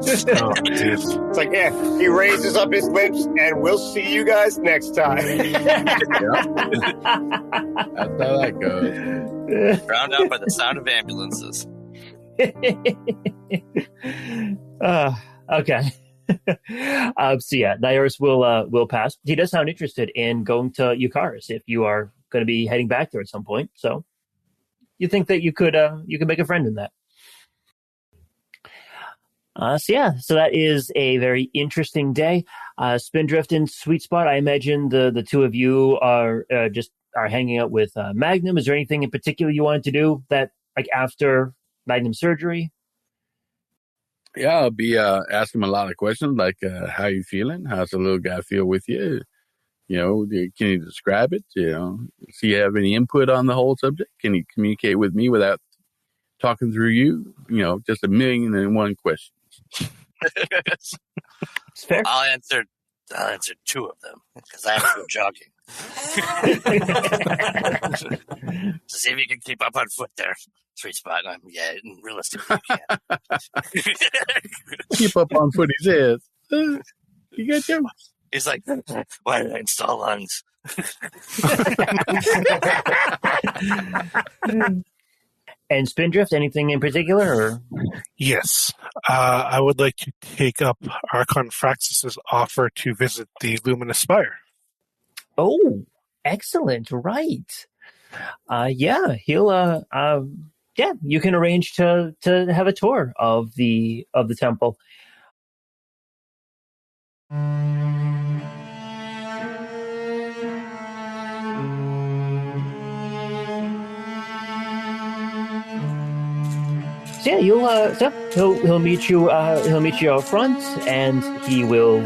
It's like, yeah, he raises up his lips, and we'll see you guys next time. That's how that goes. Drowned out by the sound of ambulances. Okay. So yeah, Nyarus will pass. He does sound interested in going to Eucharis if you are going to be heading back there at some point. So you think that you could make a friend in that. So that is a very interesting day. Spindrift and Sweet Spot, I imagine the two of you are hanging out with Magnum. Is there anything in particular you wanted to do that, like, after Magnum surgery? Yeah, I'll be asking him a lot of questions, like how you feeling? How's the little guy feel with you? Can you describe it? Do you have any input on the whole subject? Can you communicate with me without talking through you? Just 1,000,001 questions. It's fair. I'll answer 2 of them because I have to go jogging. To see if you can keep up on foot there, Sweet Spot. Realistically, you can. Keep up on foot, he says. You got you. He's like, why did I install lungs? And Spindrift, anything in particular? Or? Yes. I would like to take up Archon Fraxis's offer to visit the Luminous Spire. Oh, excellent. Right. He'll you can arrange to have a tour of the temple. So yeah, he'll meet you out front, and he'll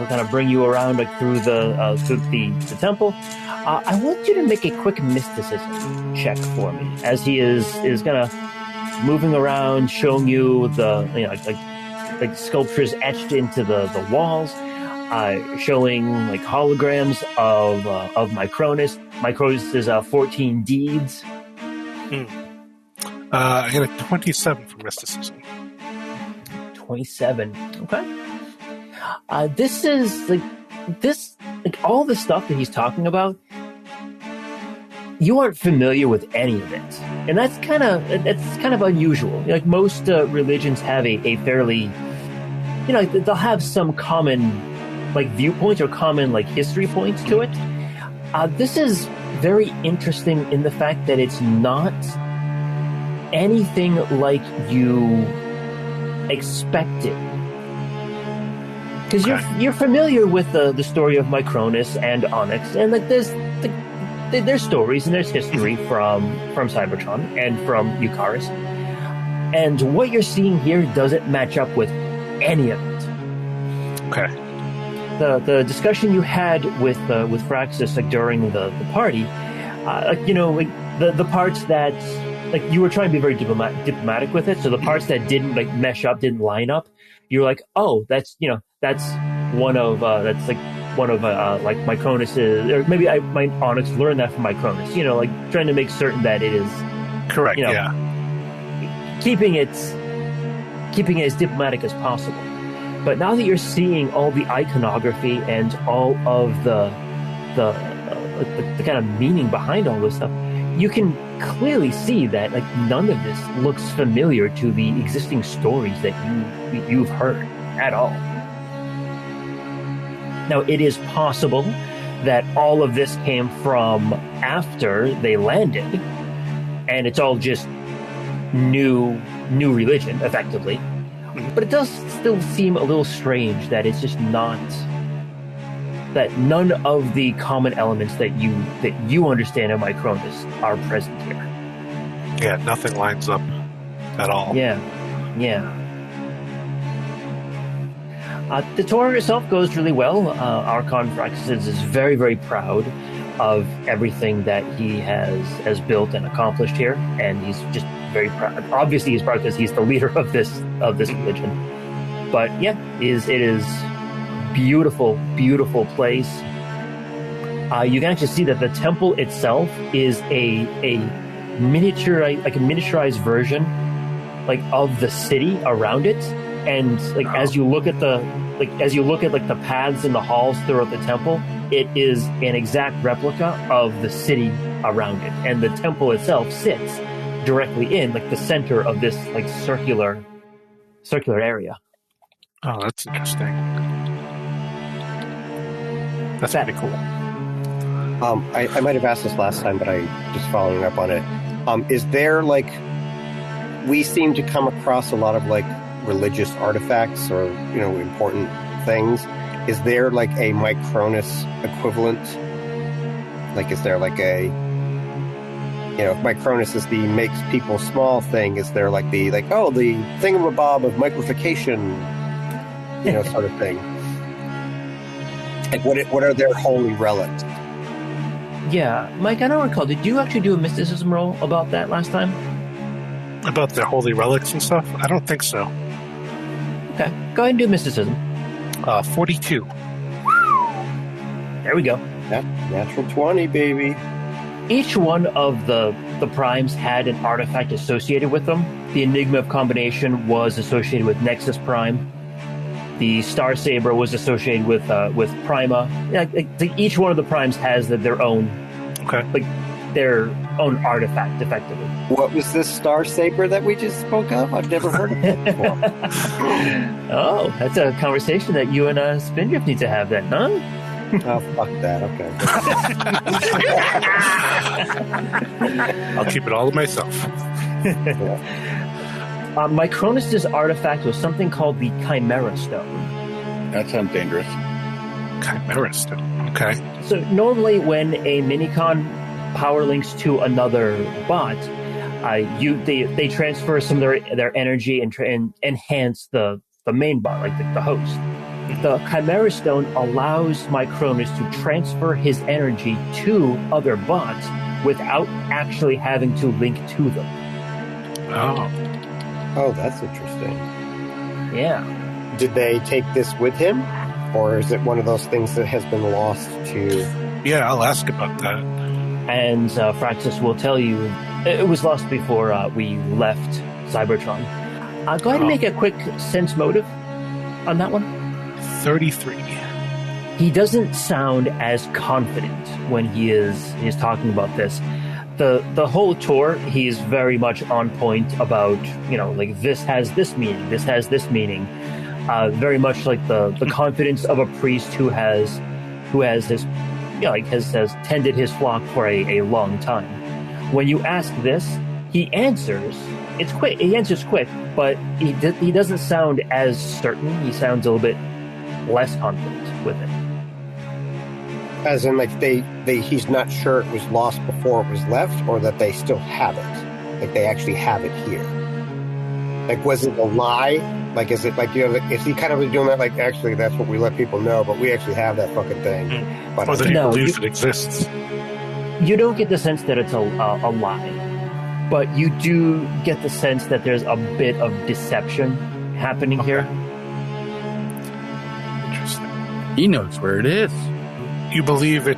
kind of bring you around like through the temple. I want you to make a quick mysticism check for me, as he is kind of moving around, showing you the like sculptures etched into the walls, showing like holograms of Micronus. Micronus is 14 deeds. I got a 27 for mysticism. 27. Okay. This is all the stuff that he's talking about. You aren't familiar with any of it, and that's kind of unusual. Like most religions have a fairly, they'll have some common like viewpoints or common like history points to it. This is very interesting in the fact that it's not anything like you expected, because you're familiar with the story of Micronus and Onyx, and like there's stories and there's history from Cybertron and from Eucharis, and what you're seeing here doesn't match up with any of it. Okay. The discussion you had with Fraxis like during the party, the parts that like you were trying to be very diplomatic with it, so the parts that didn't like mesh up, didn't line up, you're like, oh, that's one of like Micronus's, or maybe my Onyx learned that from Micronus. Like trying to make certain that it is correct. Keeping it as diplomatic as possible. But now that you're seeing all the iconography and all of the kind of meaning behind all this stuff, you can clearly see that like none of this looks familiar to the existing stories that you've heard at all. Now, it is possible that all of this came from after they landed, and it's all just new religion, effectively. But it does still seem a little strange that it's just not, that none of the common elements that you understand in Micronus are present here. Yeah, nothing lines up at all. Yeah. The tour itself goes really well. Archon Fraxis is very, very proud of everything that he has built and accomplished here, and he's just very proud. Obviously, he's proud because he's the leader of this religion. But yeah, it is beautiful, beautiful place. You can actually see that the temple itself is a miniaturized version of the city around it. And as you look at the paths and the halls throughout the temple, it is an exact replica of the city around it. And the temple itself sits directly in the center of this circular area. Oh, that's interesting. That's pretty cool. I might have asked this last time, but I just following up on it. Is there we seem to come across a lot of religious artifacts or important things. Is there a Micronus equivalent? Is there if Micronus is the makes people small thing, is there the thingamabob of microfication, sort of thing? What are their holy relics? Yeah, Mike, I don't recall. Did you actually do a mysticism roll about that last time? About their holy relics and stuff? I don't think so. Okay, go ahead and do mysticism. 42. There we go. Natural 20, baby. Each one of the primes had an artifact associated with them. The Enigma of Combination was associated with Nexus Prime. The Star Saber was associated with Prima. Each one of the primes has their own, their own artifact, effectively. What was this Star Saber that we just spoke of? I've never heard of it before. Oh, that's a conversation that you and Spindrift need to have then, huh? Oh, fuck that. Okay. I'll keep it all to myself. Micronus' artifact was something called the Chimera Stone. That sounds dangerous. Chimera Stone. Okay. So normally when a minicon power links to another bot, they transfer some of their energy and enhance the main bot, the host. The Chimera Stone allows Micronus to transfer his energy to other bots without actually having to link to them. Oh, that's interesting. Yeah. Did they take this with him? Or is it one of those things that has been lost to... Yeah, I'll ask about that. And Fraxis will tell you it was lost before we left Cybertron. Go ahead and make a quick sense motive on that one. 33. He doesn't sound as confident when he is talking about this. The whole tour, he's very much on point about, this has this meaning, this has this meaning. Very much like the confidence of a priest who has this, has tended his flock for a long time. When you ask this, he answers. It's quick. He answers quick, but he doesn't sound as certain. He sounds a little bit less confident with it. As in, he's not sure it was lost before it was left, or that they still have it. They actually have it here. Was it a lie? Is it is he kind of doing that? Actually, that's what we let people know, but we actually have that fucking thing. But or that he believes it exists. You don't get the sense that it's a lie, but you do get the sense that there's a bit of deception happening here. Interesting. He knows where it is. You believe it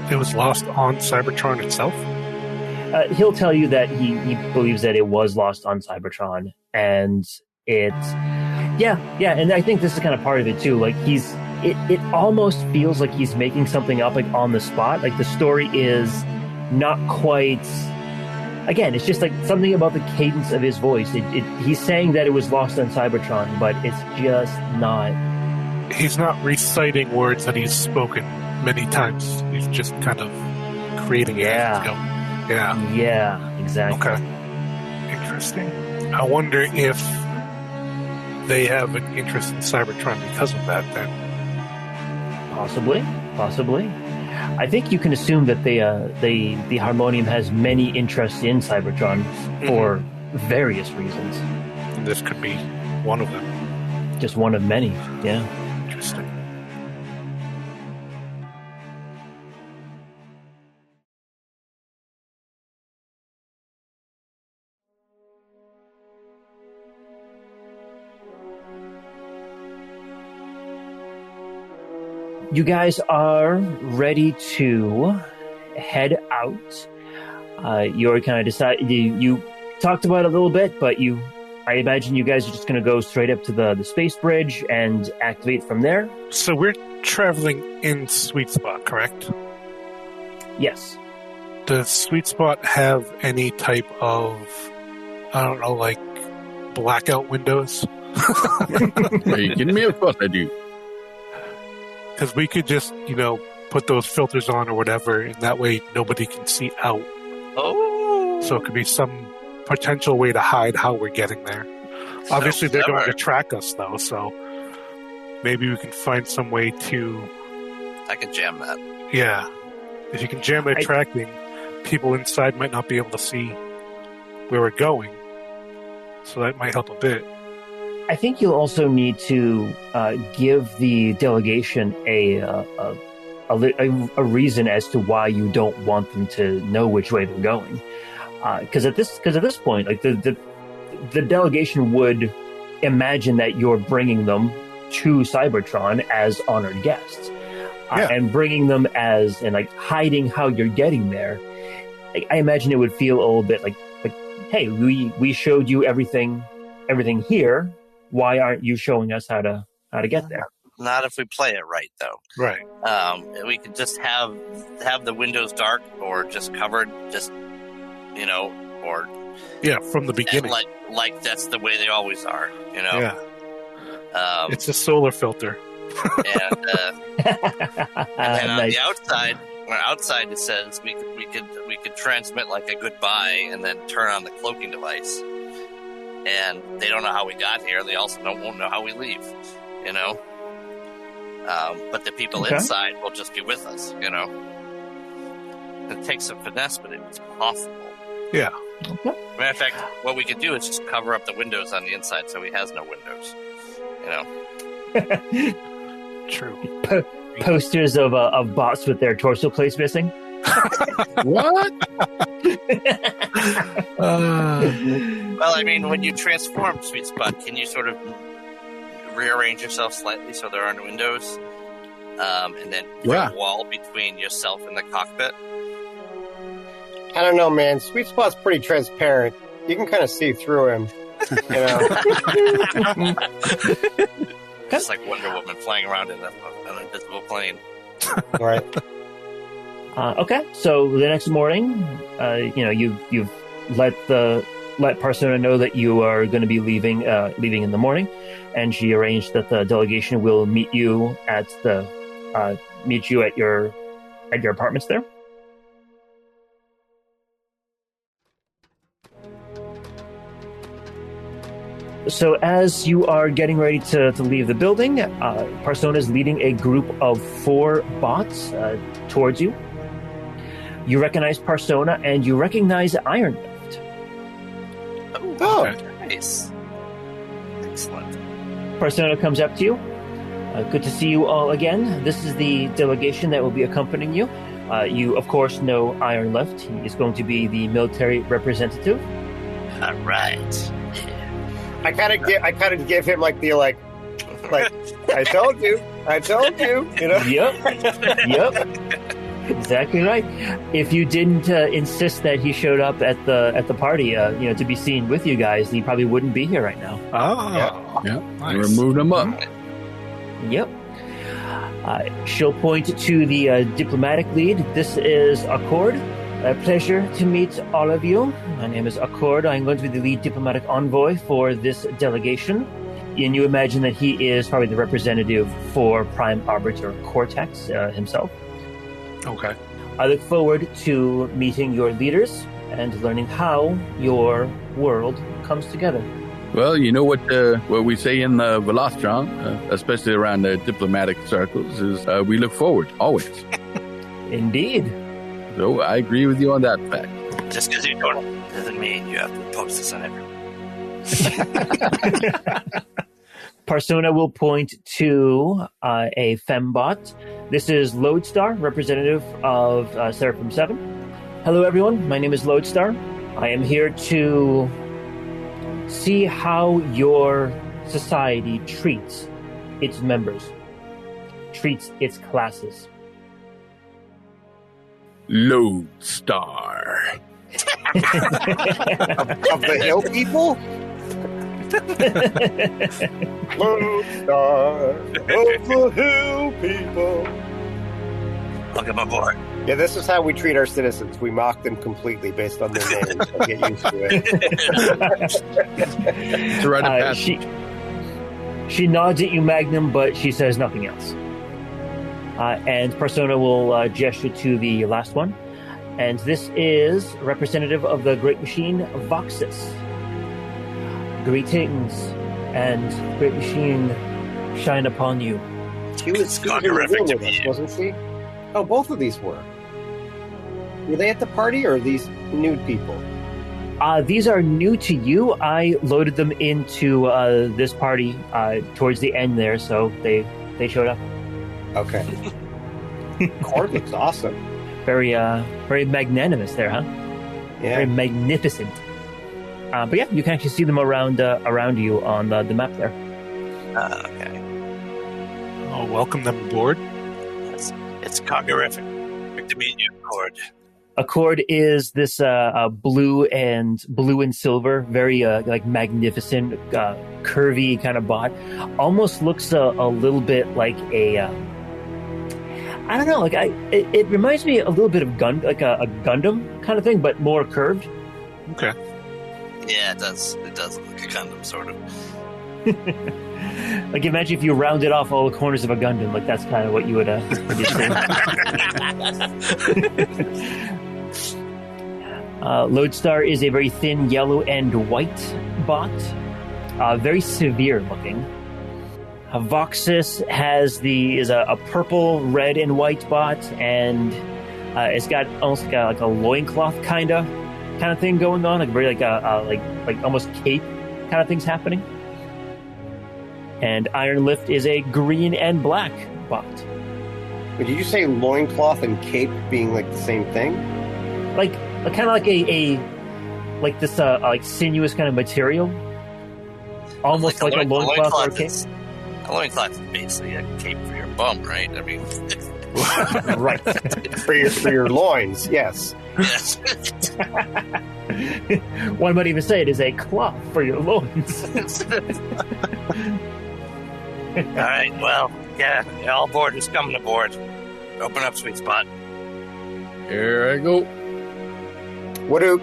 was lost on Cybertron itself? He'll tell you that he believes that it was lost on Cybertron, and and I think this is kind of part of it too. It almost feels like he's making something up on the spot. The story is not quite. Again, it's just like something about the cadence of his voice. He's saying that it was lost on Cybertron, but it's just not. He's not reciting words that he's spoken many times. He's just kind of creating it. Yeah. Yeah, exactly. Okay. Interesting. I wonder if they have an interest in Cybertron because of that, then. Possibly. I think you can assume that the Harmonium has many interests in Cybertron for various reasons. And this could be one of them. Just one of many, yeah. Interesting. You guys are ready to head out. You already kind of decided. You talked about it a little bit, but I imagine you guys are just going to go straight up to the space bridge and activate from there. So we're traveling in Sweet Spot, correct? Yes. Does Sweet Spot have any type of, I don't know, like blackout windows? Are you kidding me? Of course I do. Because we could just, put those filters on or whatever, and that way nobody can see out. Oh. So it could be some potential way to hide how we're getting there. So Obviously, they're clever. going to track us, though, so maybe we can find some way to... I could jam that. Yeah. If you can jam their tracking, people inside might not be able to see where we're going. So that might help a bit. I think you'll also need to give the delegation a reason as to why you don't want them to know which way they're going. Because at this point, like the delegation would imagine that you're bringing them to Cybertron as honored guests, and bringing them and like hiding how you're getting there. I imagine it would feel a little bit like hey, we showed you everything here. Why aren't you showing us how to get there? Not if we play it right, though. Right. We could just have the windows dark or just covered, or from the beginning. Like that's the way they always are, Yeah. It's a solar filter. And then on Nice. the outside it says we could transmit like a goodbye and then turn on the cloaking device. And they don't know how we got here. They also won't know how we leave, But the people inside will just be with us, It takes some finesse, but it's possible. Yeah. Okay. Matter of fact, what we could do is just cover up the windows on the inside so he has no windows, True. Posters of bots with their torso plates missing. What? Well, I mean, when you transform Sweet Spot, can you sort of rearrange yourself slightly so there aren't windows? And then put a wall between yourself and the cockpit? I don't know, man. Sweet Spot's pretty transparent. You can kind of see through him. Just like Wonder Woman flying around in an invisible plane. Right. Okay, so the next morning, you've let Persona know that you are going to be leaving in the morning, and she arranged that the delegation will meet you at your apartments there. So as you are getting ready to leave the building, Persona is leading a group of 4 bots towards you. You recognize Persona, and you recognize Iron Lift. Oh, nice. Excellent. Persona comes up to you. Good to see you all again. This is the delegation that will be accompanying you. You, of course, know Iron Lift. He is going to be the military representative. All right. I kind of give him like I told you, Yep. Exactly right. If you didn't insist that he showed up at the party, to be seen with you guys, he probably wouldn't be here right now. Oh, Yeah. nice. We removed them up. Yep. She'll point to the diplomatic lead. This is Accord. A pleasure to meet all of you. My name is Accord. I'm going to be the lead diplomatic envoy for this delegation. And you imagine that he is probably the representative for Prime Arbiter Cortex himself. Okay. I look forward to meeting your leaders and learning how your world comes together. Well, you know what we say in the Velostron, especially around the diplomatic circles, is we look forward, always. Indeed. So I agree with you on that fact. Just because you don't doesn't mean you have to post this on everyone. Persona will point to a fembot. This is Lodestar, representative of Seraphim 7. Hello, everyone. My name is Lodestar. I am here to see how your society treats its members, treats its classes. Lodestar. Of the hill people? Lodestar of the hill people. Welcome aboard. Yeah, this is how we treat our citizens. We mock them completely based on their names. So get used to it. It's a rite of passage. She nods at you, Magnum, but she says nothing else. And Persona will gesture to the last one. And this is representative of the Great Machine, Voxus. Greetings, and Great Machine shine upon you. She was in the room with us, wasn't she? Oh, both of these were. Were they at the party, or are these nude people? These are new to you. I loaded them into this party towards the end there, so they showed up. Okay. Cord looks awesome. Very magnanimous there, huh? Yeah. Very magnificent. But yeah, you can actually see them around you on the map there. Okay. I'll welcome them aboard. It's cognific. Good to meet you, Accord. Accord is this blue and silver, very like magnificent, curvy kind of bot. Almost looks a little bit like a I don't know, like it reminds me a little bit of a Gundam kind of thing, but more curved. Okay. Yeah, it does. It does look like a Gundam, sort of. Like, imagine if you rounded off all the corners of a Gundam. Like, that's kind of what you would say. Lodestar is a very thin yellow and white bot. Very severe looking. Voxus is a purple, red, and white bot, and it's got almost like a loincloth kind of thing going on, like very like almost cape kind of things happening. And Iron Lift is a green and black bot. But did you say loincloth and cape being like the same thing? Like kind of like a like this like sinuous kind of material, almost like a loincloth or a cape. A loincloth is basically a cape for your bum, right? I mean, right for your loins, yes. Yes. One might even say it is a cloth for your loins. All right, well, yeah, all aboard. Who's coming aboard? Open up, sweet spot. Here I go.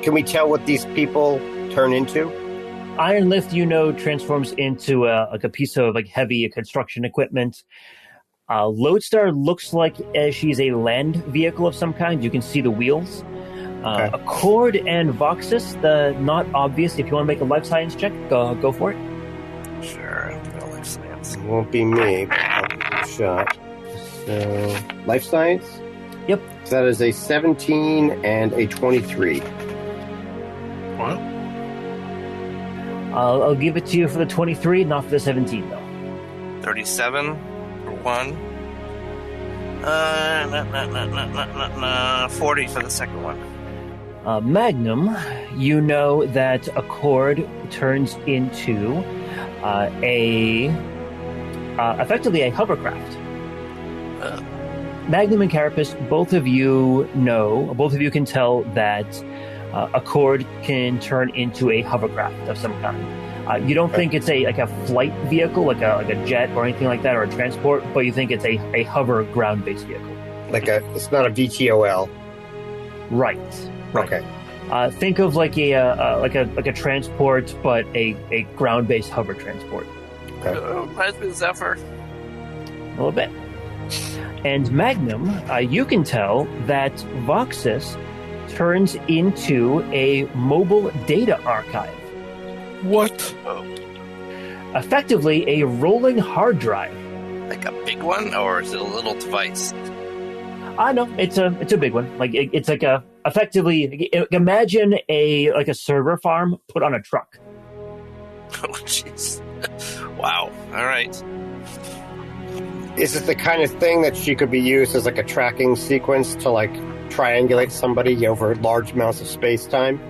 Can we tell what these people turn into? Iron Lift, transforms into like a piece of like heavy construction equipment. Lodestar looks like she's a land vehicle of some kind. You can see the wheels. Okay. Accord and Voxus, not obvious. If you want to make a life science check, go for it. Sure, I'll do a life science. It won't be me, but I'll give it a shot. So, life science? Yep. So that is a 17 and a 23. Wow. I'll give it to you for the 23, not for the 17, though. 37 for one. 40 for the second one. Magnum, you know that Accord turns into effectively a hovercraft. Magnum and Carapace, both of you can tell that Accord can turn into a hovercraft of some kind. You don't think it's a flight vehicle, like a jet or anything like that, or a transport, but you think it's a hover ground-based vehicle. It's not a VTOL. Right. Okay. Think of like a transport, but a ground-based hover transport. Okay. Reminds me of Zephyr. A little bit. And Magnum, you can tell that Voxus turns into a mobile data archive. What? Effectively, a rolling hard drive. Like a big one, or is it a little device? No, it's a big one. Like it's like effectively imagine a server farm put on a truck. Oh, jeez. Wow. All right. Is it the kind of thing that she could be used as like a tracking sequence to like triangulate somebody over large amounts of space-time?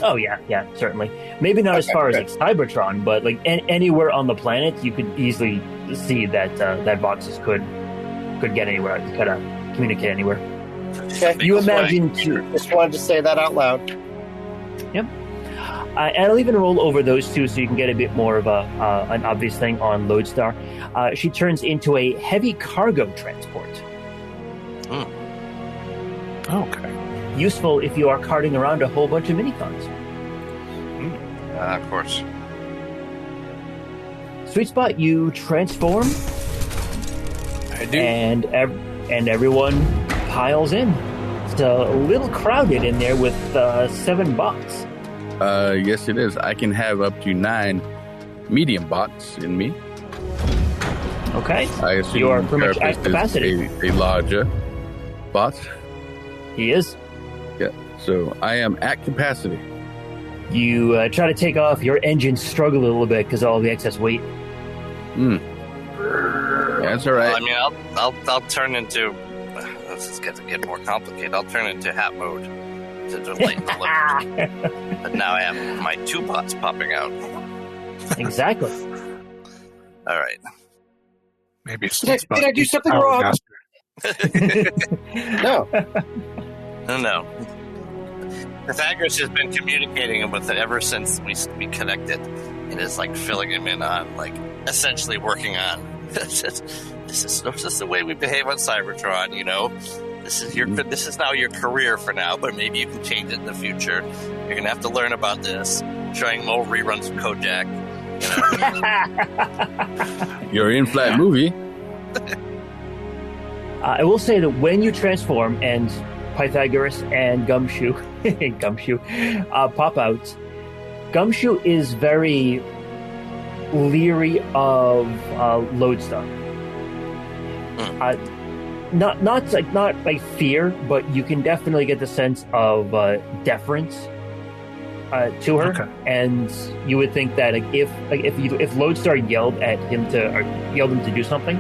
Oh yeah, certainly. Maybe not as far as like Cybertron, but like anywhere on the planet, you could easily see that that Voxus could get anywhere, kind of communicate anywhere. Okay. You imagine too. Just wanted to say that out loud. Yep. And I'll even roll over those two so you can get a bit more of an obvious thing on Lodestar. She turns into a heavy cargo transport. Okay. Useful if you are carting around a whole bunch of minicons. Of course. Sweet Spot, you transform. I do. And everyone piles in. It's a little crowded in there with 7 bots. Yes, it is. I can have up to 9 medium bots in me. Okay. I assume You are pretty much at Carapace capacity. is a larger bot. He is. Yeah, so I am at capacity. You try to take off. Your engines struggle a little bit because of all the excess weight. That's all right. Well, I mean, I'll turn into. This is going to get more complicated. I'll turn into hat mode to delay delivery. But now I have my 2 bots popping out. Exactly. All right. Maybe Did I do something wrong? No. No. Pythagoras has been communicating with it ever since we connected, and is like filling him in on like essentially working on. This is the way we behave on Cybertron. You know, this is now your career for now, but maybe you can change it in the future. You're gonna have to learn about this. Showing more reruns of Kojak. You know. Your in-flight movie. I will say that when you transform and Pythagoras and Gumshoe pop out, Gumshoe is very leery of Lodestar. Not like fear, but you can definitely get the sense of deference to her, Okay. and you would think that if Lodestar yelled him to do something,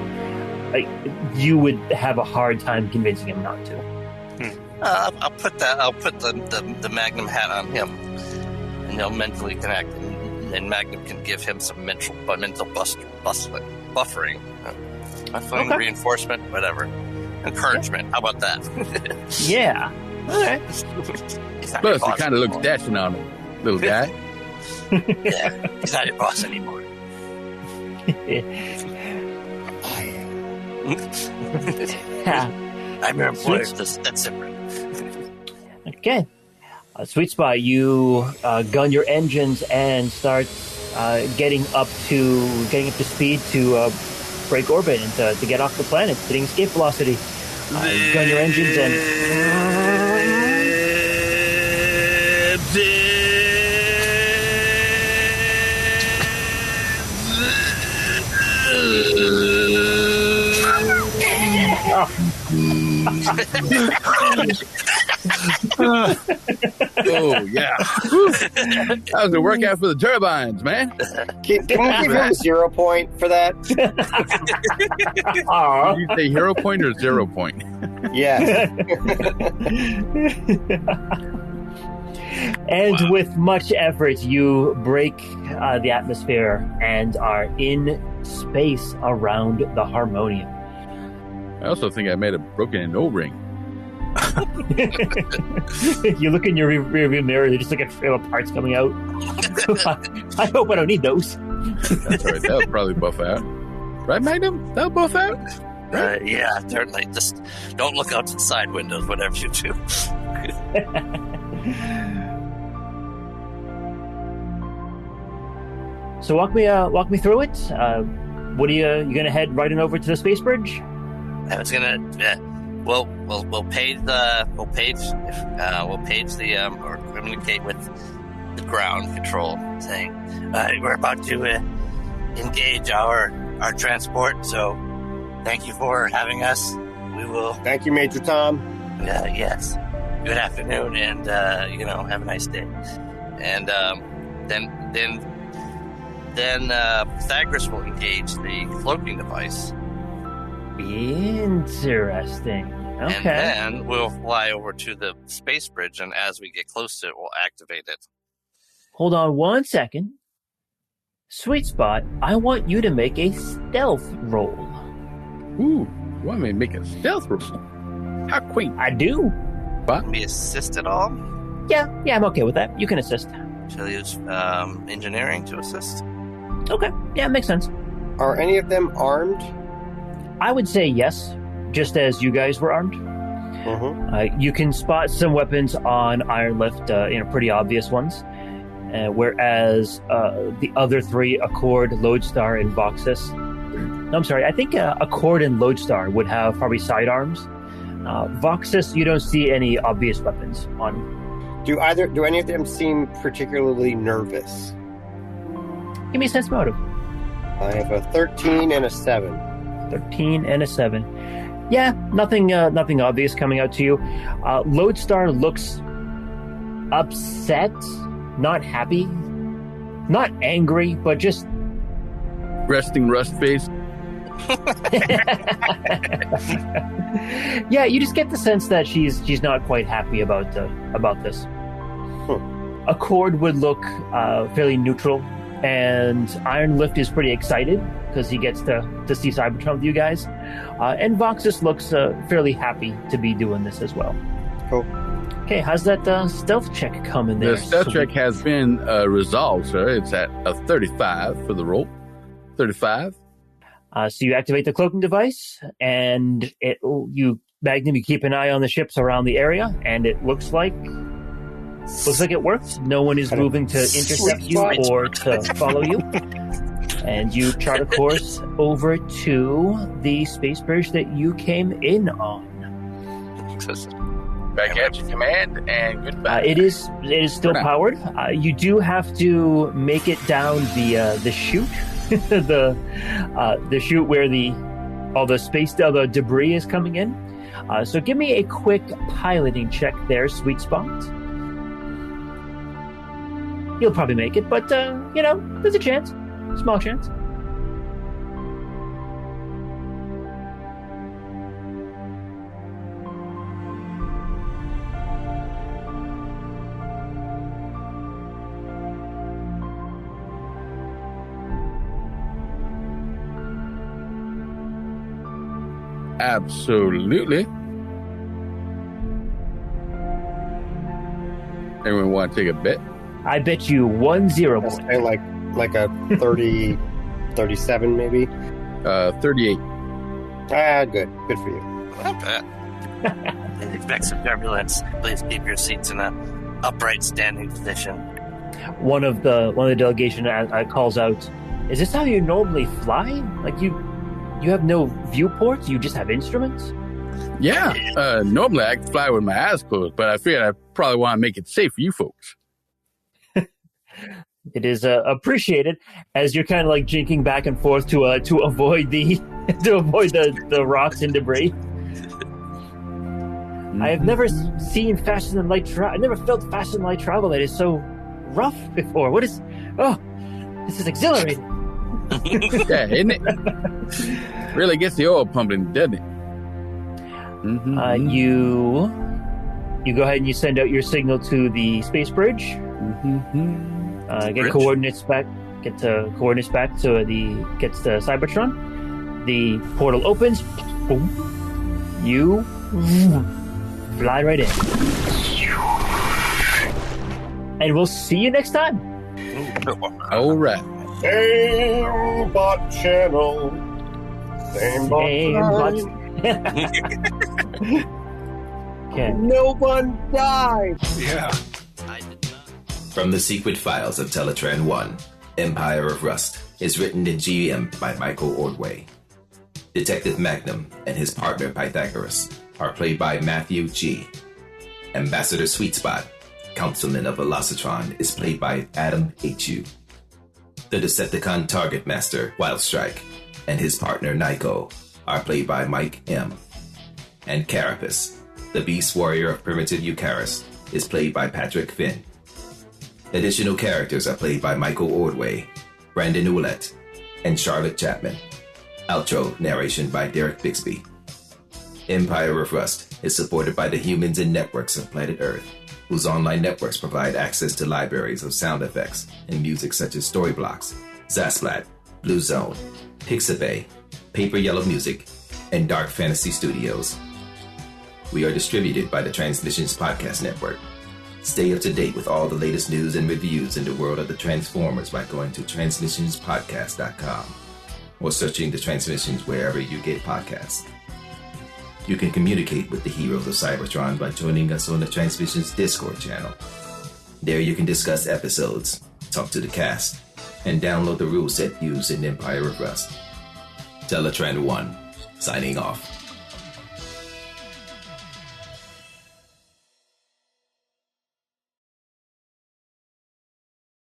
you would have a hard time convincing him not to. I'll put the Magnum hat on him, and he'll mentally connect, and Magnum can give him some mental buffering, reinforcement, whatever, encouragement. How about that? Yeah. All right. Plus, he kind of looks dashing on him, little guy. Yeah, he's not your boss anymore. I'm your employer. That's different. Okay. Sweet Spot, you gun your engines and start getting up to speed to break orbit and to get off the planet, hitting escape velocity. Gun your engines and Oh, yeah. That was a workout for the turbines, man. Can we give him 0 point for that? Did you say hero point or 0 point? Yes. And with much effort, you break the atmosphere and are in space around the Harmonium. I also think I may have broken an O-ring. You look in your rearview mirror, there's just like a trail of parts coming out. I hope I don't need those. That's all right. That'll probably buff out. Right, Magnum? That'll buff out? Yeah, certainly. Just don't look out to the side windows, whatever you do. So walk me through it. What are you gonna head right on over to the space bridge? I was gonna. We'll page the or communicate with the ground control, saying we're about to engage our transport. So thank you for having us. We will. Thank you, Major Tom. Yes. Good afternoon, and have a nice day. And then Pythagoras will engage the cloaking device. Interesting. Okay. And then we'll fly over to the space bridge, and as we get close to it, we'll activate it. Hold on 1 second. Sweet Spot, I want you to make a stealth roll. Ooh, you want me to make a stealth roll? How quaint. I do. Can we assist at all? Yeah, I'm okay with that. You can assist. Shall I use engineering to assist? Okay, yeah, makes sense. Are any of them armed? I would say yes, just as you guys were armed. Mm-hmm. You can spot some weapons on Iron Lift, pretty obvious ones. Whereas the other three, Accord, Lodestar, and Voxus. I'm sorry, I think Accord and Lodestar would have probably sidearms. Voxus, you don't see any obvious weapons on. Do any of them seem particularly nervous? Give me a sense motive. I have a 13 and a 7. 13 and a 7. Yeah, nothing obvious coming out to you. Lodestar looks upset, not happy, not angry, but just Resting rust face. Yeah, you just get the sense that she's not quite happy about this. Accord would look fairly neutral, and Iron Lift is pretty excited because he gets to see Cybertron with you guys. And Voxus looks fairly happy to be doing this as well. Cool. Okay, how's that stealth check coming there? The stealth check has been resolved, sir. It's at a 35 for the roll. 35. So you activate the cloaking device, and Magnum, you keep an eye on the ships around the area, and it looks like it works. No one is moving to intercept you or to follow you. And you chart a course over to the space bridge that you came in on. Back at your command, and goodbye. It is still powered. You do have to make it down the chute, the chute where all the debris is coming in. So give me a quick piloting check there, Sweet Spot. You'll probably make it, but there's a chance, small chance. Absolutely. Anyone want to take a bet? I bet you 1-0. I'll say like a 30, 37 maybe. 38. Good for you. Not bad. Expect some turbulence. Please keep your seats in a upright standing position. One of the delegation calls out, "Is this how you normally fly? Like you have no viewports? You just have instruments?" Yeah. Normally I can fly with my eyes closed, but I figured I probably want to make it safe for you folks. It is appreciated as you're kind of like jinking back and forth to avoid the rocks and debris. Mm-hmm. I have never seen faster than light travel. I never felt faster than light travel that is so rough before. This is exhilarating. Yeah, isn't it? Really gets the oil pumping, doesn't it? Mm-hmm. You go ahead and you send out your signal to the space bridge. Mm-hmm. Get coordinates back. Get coordinates back so gets to Cybertron. The portal opens. Boom. You fly right in. And we'll see you next time. All right. Same bot channel. Same bot. Okay. No one died. Yeah. From the Secret Files of Teletran 1, Empire of Rust is written and GM'd by Michael Ordway. Detective Magnum and his partner Pythagoras are played by Matthew G. Ambassador Sweetspot, Councilman of Velocitron, is played by Adam H.U. The Decepticon Target Master, Wildstrike, and his partner Nyko are played by Mike M. And Carapace, the Beast Warrior of Primitive Eucharis, is played by Patrick Finn. Additional characters are played by Michael Ordway, Brandon Ouellette, and Charlotte Chapman. Outro narration by Derek Bixby. Empire of Rust is supported by the humans and networks of planet Earth, whose online networks provide access to libraries of sound effects and music such as Storyblocks, Zasplat, Blue Zone, Pixabay, Paper Yellow Music, and Dark Fantasy Studios. We are distributed by the Transmissions Podcast Network. Stay up to date with all the latest news and reviews in the world of the Transformers by going to transmissionspodcast.com or searching the Transmissions wherever you get podcasts. You can communicate with the heroes of Cybertron by joining us on the Transmissions Discord channel. There you can discuss episodes, talk to the cast, and download the rule set used in Empire of Rust. Teletran 1, signing off.